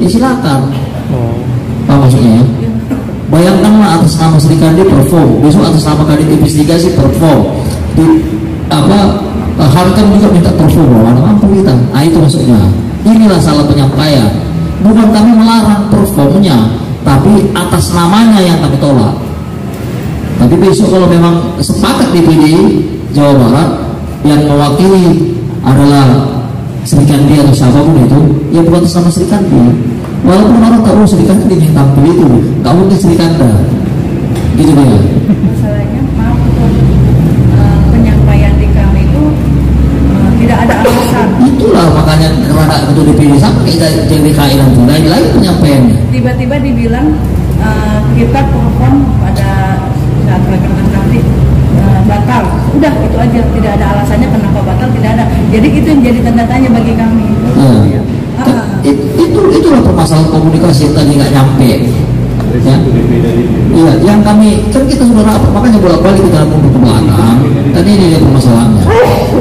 ya silakan. Apa maksudnya? Bayangkanlah atas nama Sri Kandi perform, besok atas nama Kadin Investigasi perform. Harkan juga minta perform, mana mampu kita. Nah itu maksudnya. Inilah salah penyampaian. Bukan kami melarang performnya, tapi atas namanya yang kami tolak. Tapi besok kalau memang sepakat DPD Jawa Barat yang mewakili adalah Sri Kandi atau siapapun itu, ya bukan sama Sri Kandi. Walaupun orang tahu Sri Kandi yang tampil itu, nggak mungkin Sri Kandi. Gitu dia. Masalahnya maaf penyampaian di kami itu tidak ada alasan. Itulah makanya karena ketua DPD sama kita JDKI nanti lain penyampaiannya. Tiba-tiba dibilang kita perform pada saat rekrutmen nanti batal. Udah itu aja, tidak ada alasannya kenapa batal, tidak ada. Jadi itu yang jadi tanda tanya bagi kami. Ya. Itulah permasalahan komunikasi yang tadi nggak nyampe. Ya. Iya, yang kami kan kita sudah rapat, makanya bolak-balik kita mundur ke belakang. Tadi ini dia permasalahannya.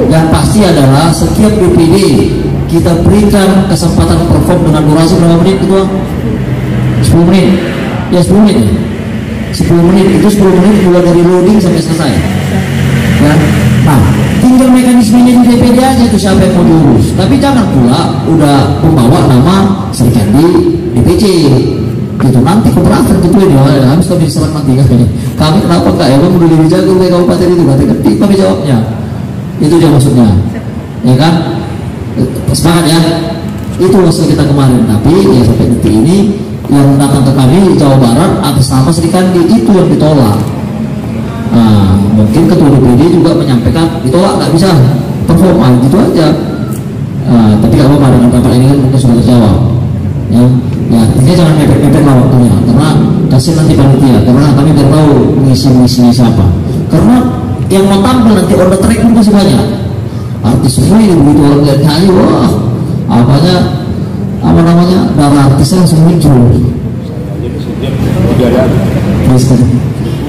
Yang pasti adalah setiap DPD kita berikan kesempatan perform dengan durasi berapa menit ketua? 10 menit ya, 10 menit ya, 10 menit itu 10 menit mulai dari loading sampai selesai ya. Nah tinggal mekanismenya di DPD aja itu siapa yang mau diurus, tapi jangan pula udah membawa nama Sri Kandi DPC gitu, nanti keberatan gitu ya, habis kami diserang nanti katanya kami kenapa kak emang udah lebih jago kayak kabupaten itu, katanya ketik kami jawabnya itu dia maksudnya ya kan. Semangat ya, itu maksud kita kemarin. Tapi ya sampai detik ini yang datang ke kami Jawa Barat atas nama Sri Kandi itu yang ditolak. Nah, mungkin ketua DPD juga menyampaikan ditolak, nggak bisa performa gitu aja. Tapi kalau apa dengan bapak ini kan mungkin sudah terjawab. Ya, artinya jangan mepet-mepet lah waktunya, karena kasih nanti panitia, karena kami biar tahu mengisi siapa. Karena yang mau tampil nanti on the track pun masih banyak. Artis semua ini begitu orang lihat nyanyi, wah apa namanya darah artisnya langsung muncul.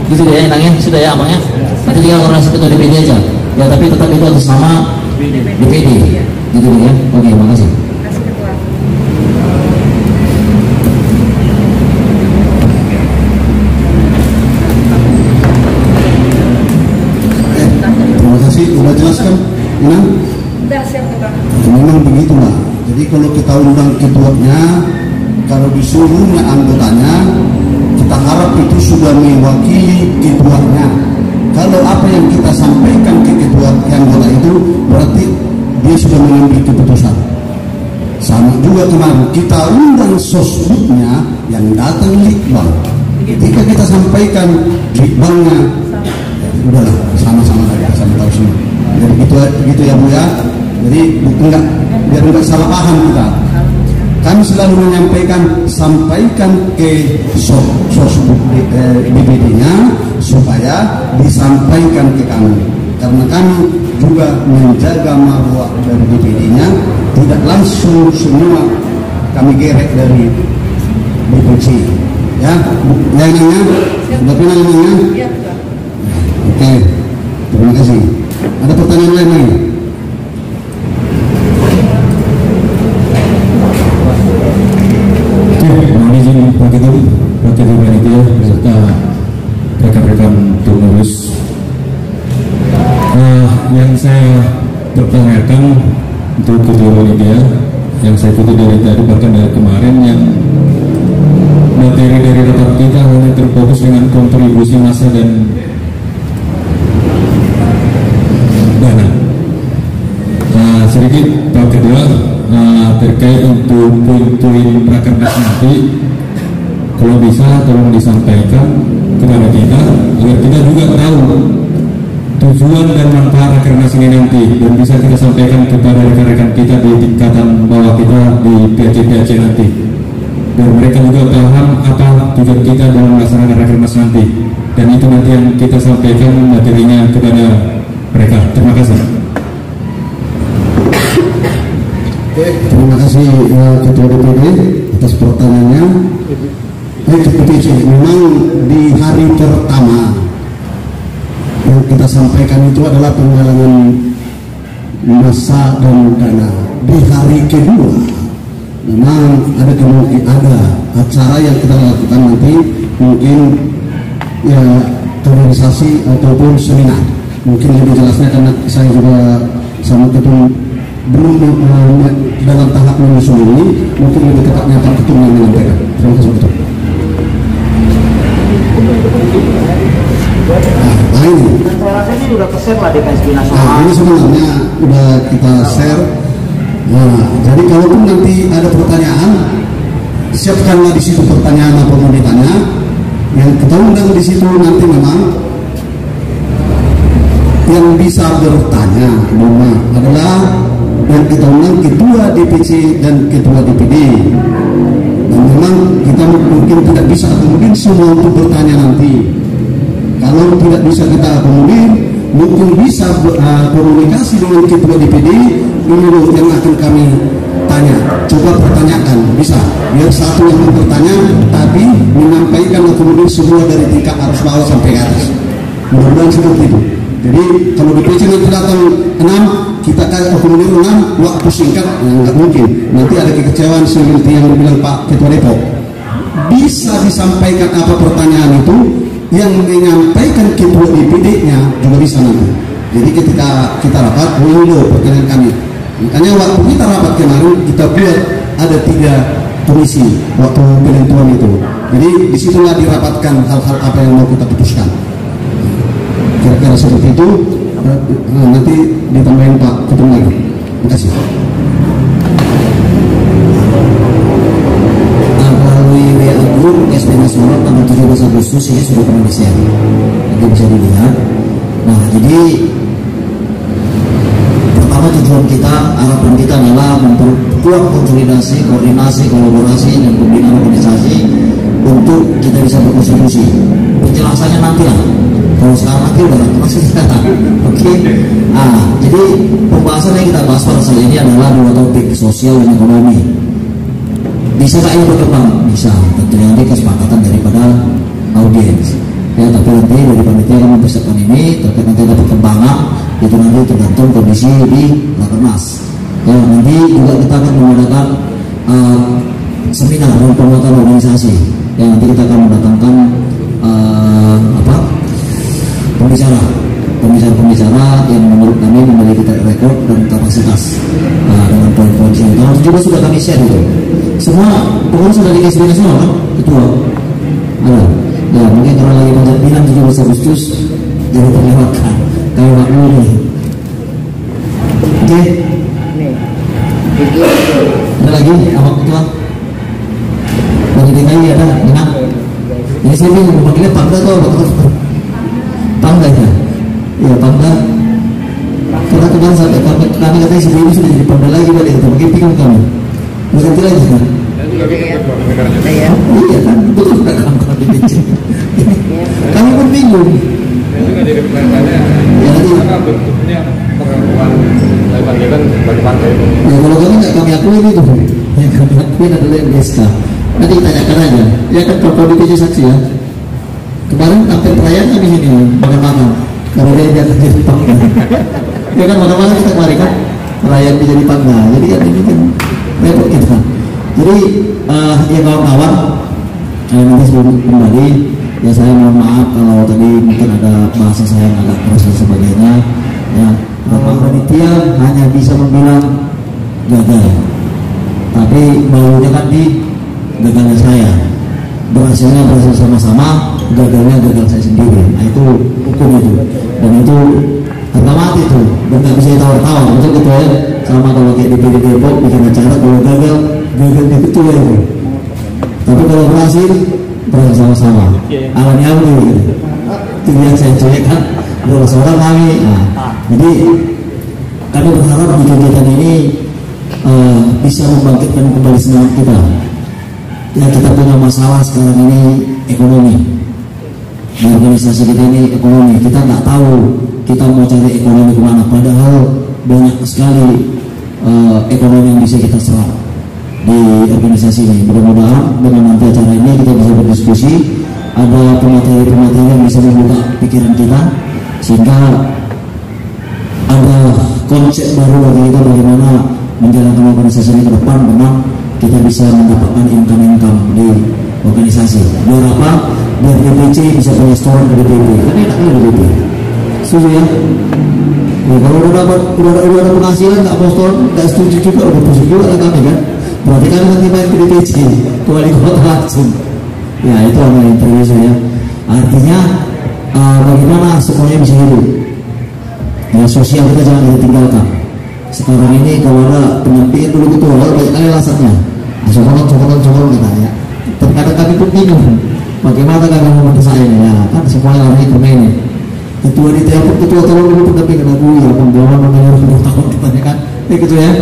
Gitu deh enaknya, sudah ya amanya. Nanti dia orang ketua DPD aja. Ya tapi tetap itu atas nama DPD. Gitu deh ya. Oke, makasih. Terima kasih, sudah jelaskan. Memang begitulah. Jadi kalau kita undang ketuanya, kalau disuruhnya anggotanya, kita harap itu sudah mewakili ketuanya. Kalau apa yang kita sampaikan ke ketua anggota itu berarti dia sudah mengambil keputusan. Sama juga kemarin kita undang sosbudnya yang datang Litbang. Ketika kita sampaikan Litbangnya, ya, udahlah sama-sama saja, sama tahu semua. Jadi gitu ya Bu ya. Jadi biar enggak salah paham kita. Kami selalu menyampaikan, sampaikan ke sosbud DPD-nya supaya disampaikan ke kami. Karena kami juga menjaga marwah dari DPD-nya, tidak langsung semua kami gerek dari DPC. Ya, yang nanya, sudah pernah nanya? Oke, terima kasih. Ada pertanyaan lain lagi? Mohon izin Pak Ketua Panitia beserta rekan-rekan pengurus. Yang saya pertanyakan untuk Ketua Panitia, yang saya kutip dari tadi bahkan dari kemarin, yang materi dari rapat kita hanya terfokus dengan kontribusi massa dan dana. Sedikit Pak Ketua terkait untuk poin-poin rakernas nanti, kalau bisa tolong disampaikan kepada kita agar kita juga tahu tujuan dan manfaat rakernas ini nanti, dan bisa kita sampaikan kepada rekan-rekan kita di tingkatan bawah kita di PAC nanti, dan mereka juga paham apa tujuan kita dalam melaksanakan rakernas nanti, dan itu nanti yang kita sampaikan materinya kepada mereka. Terima kasih. Oke, terima kasih Ketua DPD atas pertanyaannya. Memang di hari pertama yang kita sampaikan itu adalah penggalangan massa dan dana. Di hari kedua memang ada acara yang kita lakukan nanti, mungkin ya kaderisasi ataupun seminar. Mungkin lebih jelasnya karena saya juga sama Ketua belum dalam tahap menyusun ini, mungkin lebih tepatnya Pak Ketua yang menyampaikan. Terima kasih Ketua. Nah ini, saya rasa ini sudah tershare lah di KSB Nasional. Ini sebenarnya sudah kita share. Nah, jadi kalaupun nanti ada pertanyaan, siapkanlah di situ pertanyaan apa mau ditanya. Yang kita undang di situ nanti memang yang bisa bertanya adalah yang kita undang ketua DPC dan ketua DPD. Dan memang kita mungkin tidak bisa akomodir semua untuk bertanya nanti. Kalau tidak bisa kita akomodir, mungkin bisa komunikasi dengan ketua DPD. Ini loh yang akan kami tanya. Coba pertanyakan, bisa. Biar satu yang bertanya, tapi menyampaikan akomodir semua dari tingkat arus bawah sampai ke atas. Mudah-mudahan seperti itu. Jadi kalau DPC nanti datang 6, kita kita akomodir ulang waktu singkat, nggak mungkin. Nanti ada kekecewaan seperti yang dibilang Pak Ketua Depok. Bisa disampaikan apa pertanyaan itu, yang menyampaikan ketua DPD-nya juga bisa nanti. Jadi ketika kita rapat, ini loh pertanyaan kami. Makanya waktu kita rapat kemarin kita buat ada 3 komisi waktu penentuan itu. Jadi disitulah dirapatkan hal-hal apa yang mau kita putuskan. Kira-kira seperti itu. Nanti ditambahin Pak Ketum lagi. Terima kasih. Melalui WA Group SP Nasional tanggal 17 Agustus ini sudah pernah di-share. Nanti bisa dilihat. Nah, jadi pertama tujuan kita, harapan kita adalah memperkuat konsolidasi, koordinasi, kolaborasi dan pembinaan organisasi untuk kita bisa berkontribusi. Penjelasannya nanti lah. Kalau sekarang nanti udah masih sekarang. Oke. Nah, jadi pembahasan yang kita bahas pada saat ini adalah 2 topik, sosial dan ekonomi. Bisa nggak ini berkembang? Bisa. Tentunya nanti kesepakatan daripada audiens. Ya, tapi nanti dari panitia yang mempersiapkan ini terkait nanti ada perkembangan itu nanti tergantung kondisi di Rakernas. Ya, nanti juga kita akan mengadakan seminar dan penguatan organisasi. Ya, nanti kita akan mendatangkan pembicara yang menurut kami memiliki track record dan kapasitas dengan poin-poin ini. Tahun juga sudah kami share itu. Semua pengurus sudah di SP Nasional kan? Ketua. Ada. Ya, mungkin kalau lagi panjat pinang 17 Agustus jadi terlewatkan. Kami maklum nih. Oke. Ada lagi apa ketua? Bagi DKI ada? Enak. Ini saya bingung memanggilnya Pangda atau apa? Pangda ya? Iya Pangda. Karena kemarin sampai kami katanya si ini sudah jadi Pangda lagi balik itu. Mungkin bingung kami. Berganti lagi kan? Iya kan? Betul kan kalau di BC. Kami pun bingung. Ya nanti. Ya kalau kami nggak kami akuin itu. Yang kami akuin adalah MSK. Nanti tanyakan aja. Ya kan kalau di BC saksi ya. Kemarin sampai perayaan kami sini makan-makan. Karena dia akan jadi Pangda. Ya kan makan-makan kita kemarin kan perayaan dia jadi Pangda. Jadi kan ini kan repot kita. Jadi ya kawan-kawan nanti sebelum kembali ya saya mohon maaf kalau tadi mungkin ada bahasa saya yang agak keras dan sebagainya. Ya, panitia hanya bisa membilang gagal, tapi maunya kan di gagalnya saya, berhasil sama-sama, gagalnya gagal saya sendiri. Nah, itu hukum itu, dan itu harga mati itu, dan nggak bisa ditawar-tawar. Betul gitu ya, sama kalau kayak di DPD Depok bikin acara kalau gagal di ketua itu, tapi kalau berhasil sama-sama. Awalnya apa gitu? Itu yang saya cuekan, dua seorang kami. Nah, jadi kami berharap di kegiatan ini bisa membangkitkan kembali semangat kita. Ya, kita punya masalah sekarang ini ekonomi. Di organisasi kita ini ekonomi. Kita nggak tahu kita mau cari ekonomi kemana. Padahal banyak sekali ekonomi yang bisa kita serap di organisasi ini. Mudah-mudahan dengan nanti acara ini kita bisa berdiskusi, ada pemateri-pemateri yang bisa membuka pikiran kita, sehingga ada konsep baru bagi kita bagaimana menjalankan organisasi ini ke depan. Memang kita bisa mendapatkan income di organisasi. Biar apa? Biar DPC bisa punya store ke DPP. Kan enaknya DPP. Setuju ya? Ya, kalau udah ada penghasilan nggak mau store, nggak setuju juga, udah pusing juga lah kami kan. Berarti kan nanti main ke DPC, ke wali kota langsung. Ya itu yang interview saya. Artinya bagaimana semuanya bisa hidup. Ya, sosial kita jangan ditinggalkan. Sekarang ini kalau ada penyampaian dulu gitu, banyak kali alasannya. Sokoran katanya. Terkadang kami pun bingung. Bagaimana kami mau mendesain? Ya kan semuanya lari ke ini. Ketua di telepon, ketua tolong dulu pendampingan aku ya, pembawa namanya 10 tahun katanya kan. Gitu ya.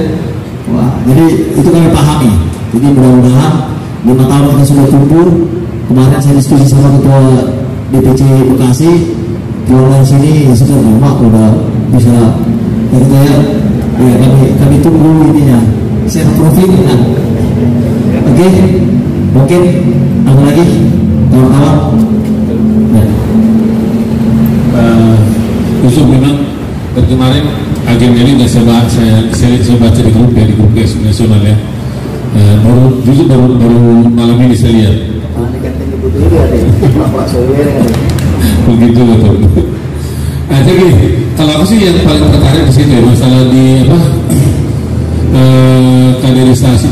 Wah, jadi itu kami pahami. Jadi mudah-mudahan 5 tahun kita sudah tumbuh. Kemarin saya diskusi sama ketua DPC Bekasi, pulang sini ya sudah lama udah bisa. Jadi saya ya kami tunggu ininya. Saya profil kan. Oke, mungkin ada lagi kawan-kawan. Yusuf memang kemarin agenda ini nggak saya baca di grup ya, di grup nasional ya. Baru malam ini saya lihat. Begitu betul. Nah, jadi kalau aku sih yang paling tertarik di situ ya, masalah di apa kaderisasi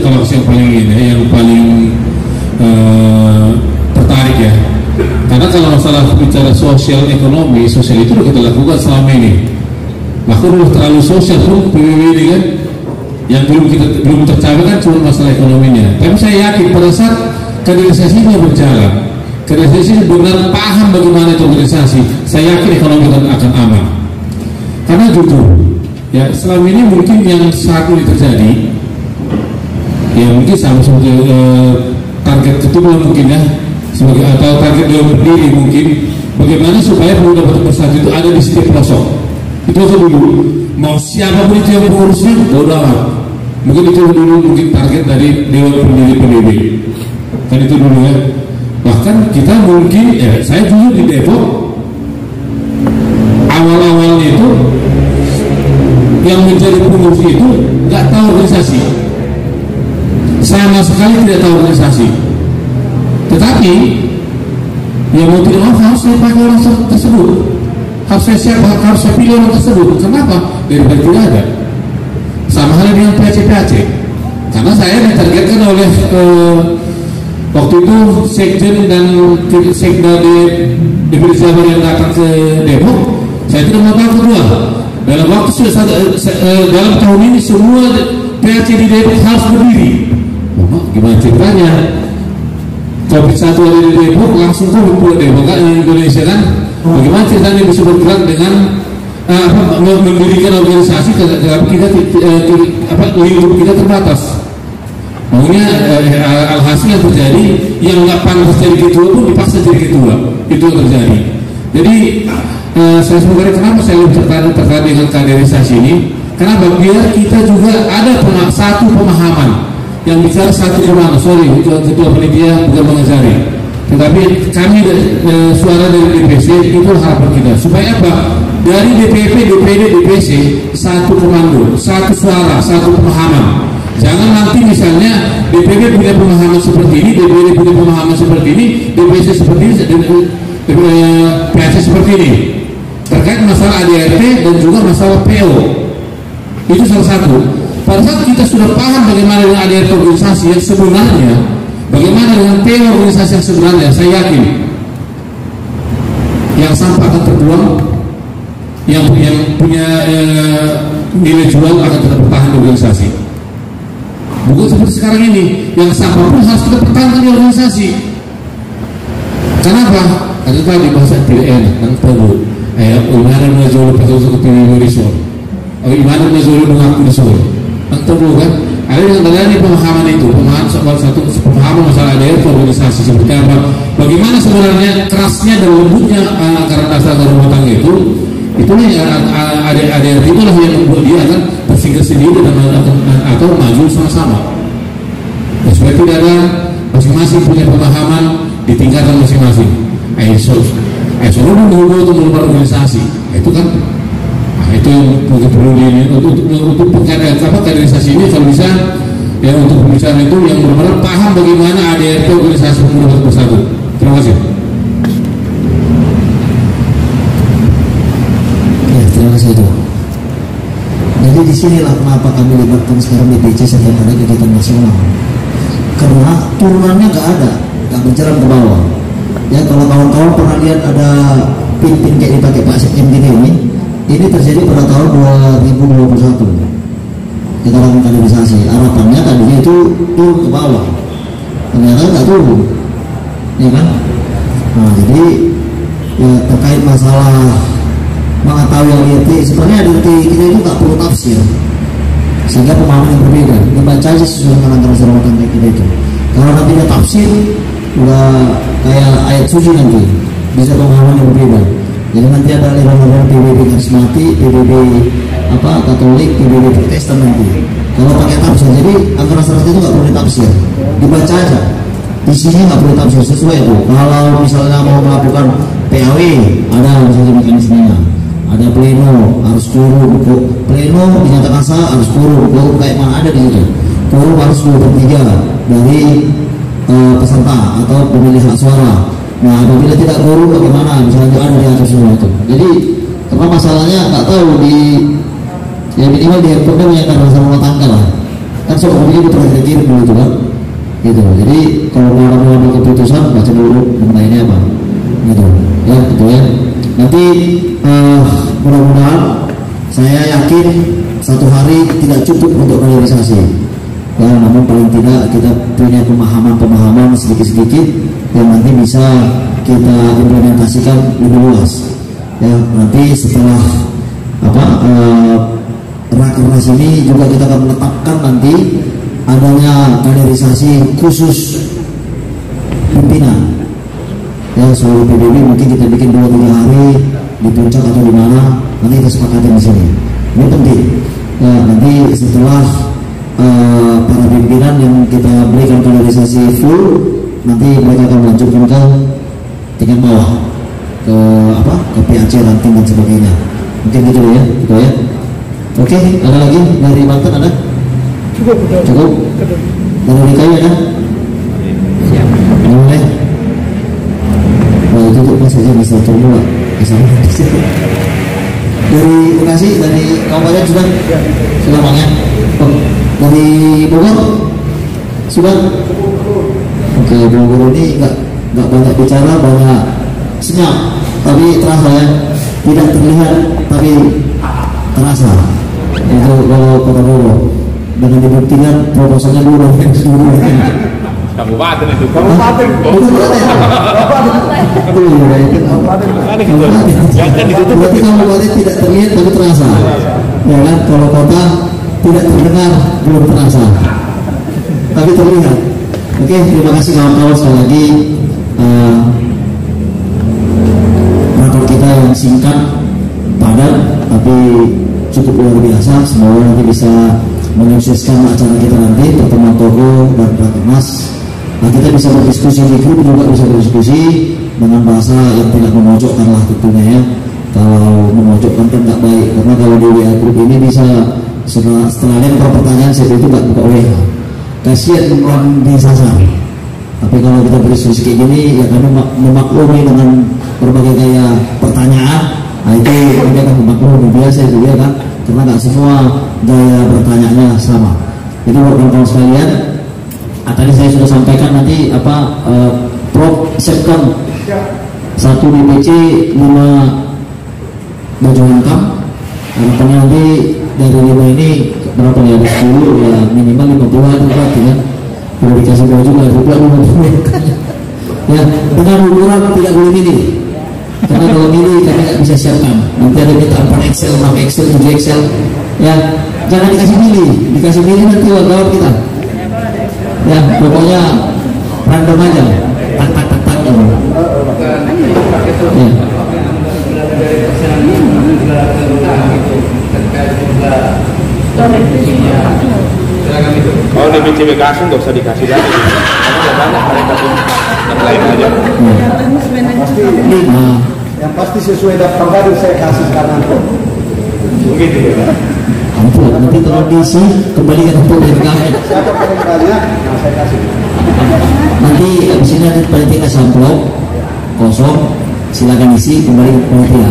kalau aku sih yang paling ini yang paling tertarik ya. Karena kalau masalah bicara sosial ekonomi, sosial itu kita lakukan selama ini. Bahkan udah terlalu sosial pun PBB ini kan, yang belum tercapai kan cuma masalah ekonominya. Tapi saya yakin pada saat kaderisasinya berjalan, kaderisasi benar paham bagaimana itu organisasi, saya yakin ekonomi akan aman. Karena jujur, ya selama ini mungkin yang saat ini terjadi, ya mungkin sama seperti target ketua mungkin ya, sebagai atau target dia berdiri mungkin, bagaimana supaya pemuda bersatu itu ada di setiap pelosok. Itu dulu, mau siapapun itu yang pengurusnya, bodoh amat. Mungkin itu dulu mungkin target dari Dewan Pendiri PBB. Kan itu dulu ya. Bahkan kita mungkin, ya saya dulu di Depok, awal-awalnya itu yang menjadi pengurus itu nggak tahu organisasi, sama sekali tidak tahu organisasi. Tetapi yang mau tidak mau harus saya pakai orang tersebut, harus saya pilih orang tersebut. Kenapa? Daripada tidak ada. Sama halnya dengan PAC, karena saya ditargetkan oleh waktu itu sekjen dan sekda DPD Jabar yang datang ke Depok, saya tidak mau tahu kedua. Dalam waktu dalam tahun ini semua PAC di Depok harus berdiri. Gimana ceritanya? Covid satu ada di Depok, langsung Covid pula Depok kan Indonesia kan? Bagaimana ceritanya bisa bergerak dengan mendirikan organisasi kita lingkup kita terbatas. Maunya alhasil yang terjadi yang nggak pantas jadi ketua pun dipaksa jadi ketua, itu yang terjadi. Jadi saya sebenarnya kenapa saya lebih tertarik dengan kaderisasi ini? Karena biar kita juga ada satu pemahaman yang bicara satu kemana. Sorry, ketua panitia bukan mengajari, tetapi kami suara dari DPC itu harapan kita supaya apa? Dari DPP, DPD, DPC satu komando, satu suara, satu pemahaman. Jangan nanti misalnya DPD punya pemahaman seperti ini, DPD punya pemahaman seperti ini, DPC seperti ini, PAC seperti ini. Terkait masalah ADRT dan juga masalah PO. Itu salah satu. Pada saat kita sudah paham bagaimana dengan ADRT organisasi yang sebenarnya, bagaimana dengan PO organisasi yang sebenarnya, saya yakin yang sampah akan terbuang, yang punya nilai jual akan tetap bertahan di organisasi. Bukan seperti sekarang ini, yang sampah pun harus kita pertahankan di organisasi. Kenapa? Karena tadi bahasa tidak enak, kan perlu. Ibadah menjual petunjuk kepada risol. Ibadah menjual mengaku risol. Kan perlu kan? Ada yang terjadi pemahaman itu, pemahaman masalah ADRT organisasi seperti apa? Bagaimana sebenarnya kerasnya dan lembutnya anggaran dasar rumah tangga itu? Itulah yang ADRT itulah yang membuat dia akan berpikir sendiri dan atau maju sama-sama. Supaya tidak ada masing-masing punya pemahaman di tingkatan masing-masing. Selalu menunggu untuk melakukan organisasi. Itu kan, itu yang mungkin perlu untuk kaderisasi ini kalau bisa ya untuk pembicaraan itu yang benar-benar paham bagaimana ADRT organisasi pemuda bersatu. Terima kasih. Terima kasih itu. Jadi disinilah kenapa kami libatkan sekarang DPC setiap ada kegiatan nasional. Karena turunannya nggak ada, nggak berjalan ke bawah. Ya kalau kawan-kawan pernah lihat ada pin-pin kayak dipakai Pak Sekjen ini terjadi pada tahun 2021. Kita lakukan kaderisasi. Harapannya tadinya itu turun ke bawah, ternyata nggak turun, ya kan? Nah jadi ya, terkait masalah mengetahui ADRT, sebenarnya ADRT kita itu tak perlu tafsir sehingga pemahaman yang berbeda dibaca aja sesuai dengan antara rumah tangga kita itu. Kalau nanti ada tafsir udah kayak ayat suci nanti bisa pemahaman yang berbeda. Jadi nanti ada aliran-aliran PBB karismatik, PBB Katolik, PBB Protestan nanti. Kalau pakai tafsir, jadi antara syarat itu nggak perlu ditafsir, dibaca aja. Isinya nggak perlu tafsir sesuai itu. Kalau misalnya mau melakukan PAW ada misalnya mekanismenya. ada pleno harus quorum, pleno dinyatakan sah harus quorum kayak mana ada di situ. Quorum harus 2/3 dari peserta atau pemilih hak suara. Nah, apabila tidak quorum bagaimana? Misalnya ada di atas semua itu. Jadi karena masalahnya nggak tahu di ya minimal di handphone punya karena sama tanggal lah. Kan soalnya itu pernah kirim dulu juga. Gitu. Jadi kalau mau mengambil keputusan baca dulu mengenai apa. Gitu. Ya, gitu ya. Nanti mudah-mudahan saya yakin satu hari tidak cukup untuk realisasi. Ya, namun paling tidak kita punya pemahaman sedikit-sedikit yang nanti bisa kita implementasikan lebih luas. Ya, nanti setelah rakernas ini juga kita akan menetapkan nanti adanya kaderisasi khusus pimpinan. Ya, seluruh PBB mungkin kita bikin 2-3 hari di puncak atau di mana, nanti kita sepakati di sini. Ini penting. Ya, nanti setelah para pimpinan yang kita berikan kaderisasi full, nanti mereka akan melanjutkan ke tingkat bawah, ke PAC ranting dan sebagainya. Mungkin gitu ya, gitu ya. Oke, ada lagi dari Banten ada? Cukup. Dari DKI ada? Siap. Boleh. Itu tuh mas aja bisa coba dari Bekasi, dari Kabupaten sudah bang ya. Dari Bogor sudah. Oke, Bogor ini nggak banyak bicara, banyak senyap, tapi terasa ya, tidak terlihat tapi terasa. Itu kalau Kota Bogor dengan dibuktikan proposalnya dulu. Kabupaten itu. Kabupaten. Berarti kabupaten tidak terlihat tapi terasa. Ya kan, kalau kota tidak terdengar belum terasa, tapi terlihat. Oke, terima kasih kawan-kawan sekali lagi. Rapor kita yang singkat, padat, tapi cukup luar biasa. Semoga nanti bisa menyukseskan acara kita nanti, pertemuan tokoh dan rakernas. Nah, kita bisa berdiskusi di grup, juga bisa berdiskusi dengan bahasa yang tidak memojokkan lah tentunya ya. Kalau memojokkan kan nggak baik, karena kalau di WA grup ini bisa setelah lempar pertanyaan saya itu nggak buka WA, kasihan orang disasar. Tapi kalau kita berdiskusi kayak gini ya kami memaklumi dengan berbagai gaya pertanyaan. Nah itu kami akan memaklumi, biasa itu ya kan, karena nggak semua gaya pertanyaannya sama. Jadi buat kawan-kawan sekalian, tadi saya sudah sampaikan nanti Prof siapkan 1 DPC 5 baju lengkap. Harapannya nanti dari 5 ini berapa ya, 10 ya, minimal 50 itu berarti kan. Kalau dikasih baju juga 50 ya, dengan ukuran tidak boleh milih, karena kalau milih kami nggak bisa siapkan. Nanti ada minta 4 Excel, 6 Excel, 7 Excel ya, jangan dikasih milih nanti wartawan kita ya, pokoknya random aja, tak ya. Kalau di BC Bekasi nggak usah dikasih lagi, karena banyak mereka pun yang lain aja. Yang pasti sesuai daftar baru saya kasih sekarang. Begitu ya. Ampun, nanti kalau diisi kembalikan untuk DKI. Siapa paling banyak, nah saya kasih. Nanti abis ini ada panitia amplop kosong, silakan isi kembali ke panitia.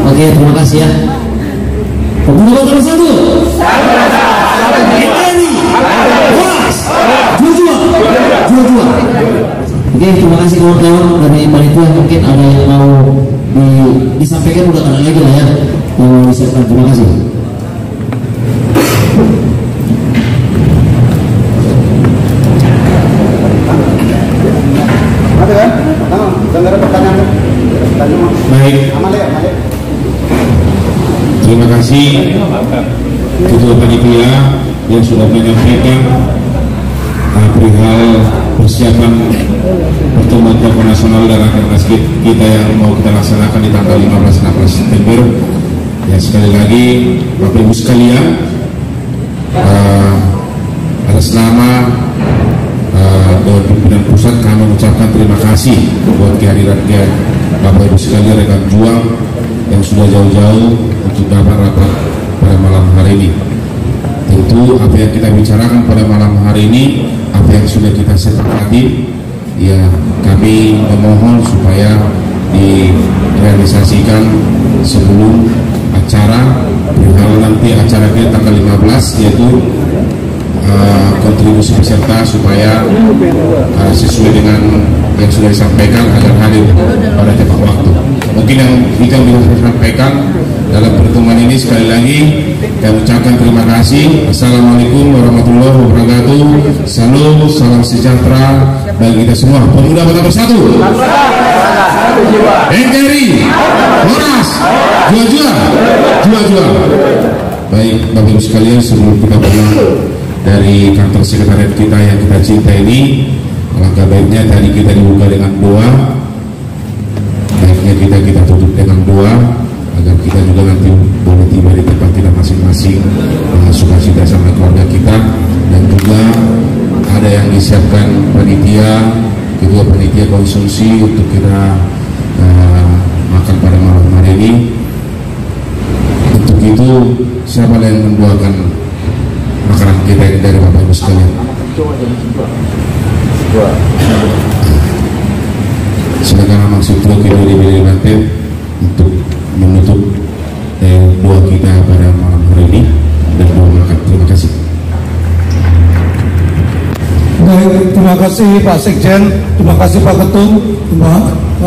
Oke, terima kasih ya. Pemuda nomor 1. Jual. Oke, terima kasih kawan-kawan dari panitia. Mungkin ada yang mau disampaikan, udah ada lagi lah ya yang mau disiapkan. Terima kasih. Ada kan? Dengar pertanyaan. Baik. Terima kasih Ketua Panitia yang sudah menyampaikan perihal persiapan pertemuan tokoh nasional dan rakernas kita yang mau kita laksanakan di tanggal 15-16 September. Ya, sekali lagi Bapak Ibu sekalian, atas nama Dewan Pimpinan Pusat kami mengucapkan terima kasih buat kehadiran Bapak Ibu sekalian rekan juang yang sudah jauh-jauh untuk dapat rapat pada malam hari ini. Tentu apa yang kita bicarakan pada malam hari ini, apa yang sudah kita sepakati, ya kami memohon supaya direalisasikan sebelum acara perihal nanti acara kita tanggal 15, yaitu kontribusi peserta supaya sesuai dengan yang sudah disampaikan agar hadir pada tepat waktu. Mungkin yang kita bisa sampaikan dalam pertemuan ini, sekali lagi kami ucapkan terima kasih. Assalamualaikum warahmatullahi wabarakatuh. Salam sejahtera bagi kita semua. Pemuda Kota Bersatu, NKRI, Moras, Jua. Baik Bapak Ibu sekalian, sebelum kita pulang dari kantor sekretariat kita yang kita cinta ini, alangkah baiknya tadi kita dibuka dengan doa, baiknya kita tutup dengan doa agar kita juga nanti boleh tiba di tempat kita masing-masing dengan sukacita sama keluarga kita. Dan juga ada yang disiapkan panitia, kedua panitia konsumsi untuk kita makan pada malam hari ini. Untuk itu siapa yang mendoakan makanan kita ini dari Bapak Ibu sekalian? Silakan Amang Sutro kita diberi bantuan untuk menutup doa kita pada malam hari ini dan doa makan. Terima kasih. Baik, terima kasih Pak Sekjen, terima kasih Pak Ketum,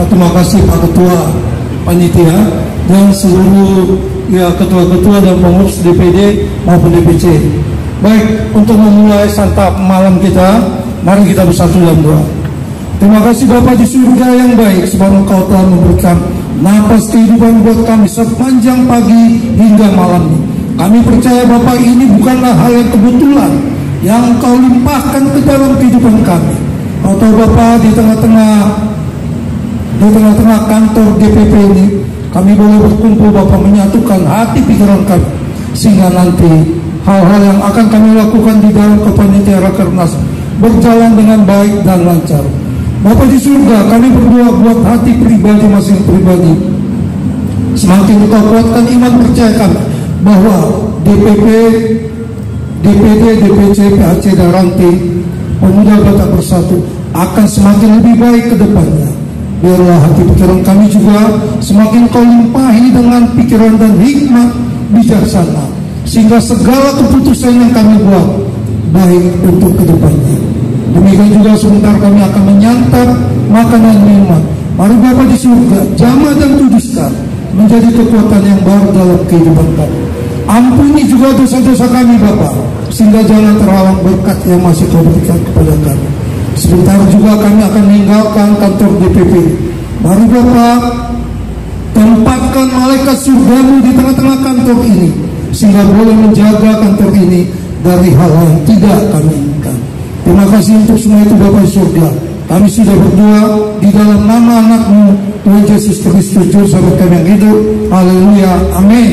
terima kasih Pak Ketua Panitia dan seluruh ketua-ketua dan pengurus DPD maupun DPC. Baik, untuk memulai santap malam kita, mari kita bersatu dalam doa. Terima kasih Bapa di surga yang baik, sebab Engkau telah memberikan napas kehidupan buat kami sepanjang pagi hingga malam ini. Kami percaya Bapa ini bukanlah hal yang kebetulan yang Engkau limpahkan ke dalam kehidupan kami. Kau tahu Bapa, di tengah-tengah kantor DPP ini kami boleh berkumpul Bapa, menyatukan hati pikiran kami, sehingga nanti hal-hal yang akan kami lakukan di dalam kepanitiaan Rakernas berjalan dengan baik dan lancar. Bapa di surga, kami berdoa buat hati pribadi masing pribadi. Semakin Engkau kuatkan iman percaya kami bahwa DPP, DPD, DPC, PAC dan ranting Pemuda Kota Bersatu akan semakin lebih baik ke depannya. Biarlah hati pikiran kami juga semakin Kau limpahi dengan pikiran dan hikmat bijaksana, sehingga segala keputusan yang kami buat baik untuk kedepannya. Demikian juga sebentar kami akan menyantap makanan minuman. Mari Bapa di surga, jamah dan kuduskan menjadi kekuatan yang baru dalam kehidupan kami. Ampuni juga dosa-dosa kami Bapa, sehingga jangan terhalang berkat yang masih Kau berikan kepada kami. Sebentar juga kami akan meninggalkan kantor DPP. Mari Bapa, tempatkan malaikat surgamu di tengah-tengah kantor ini, sehingga boleh menjaga kantor ini dari hal yang tidak kami inginkan. Terima kasih untuk semua itu Bapa di surga. Kami sudah berdoa di dalam nama anak-Mu Tuhan Yesus Kristus Juru Selamat kami yang hidup. Haleluya, amin.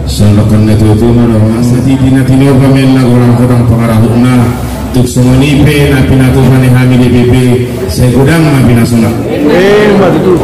Salakan itu mana masa tina pamen na orang-orang pengarahuna tuk sumanipe na pinatu manehami DPP saya gudang na pinasuna. Mbak itu.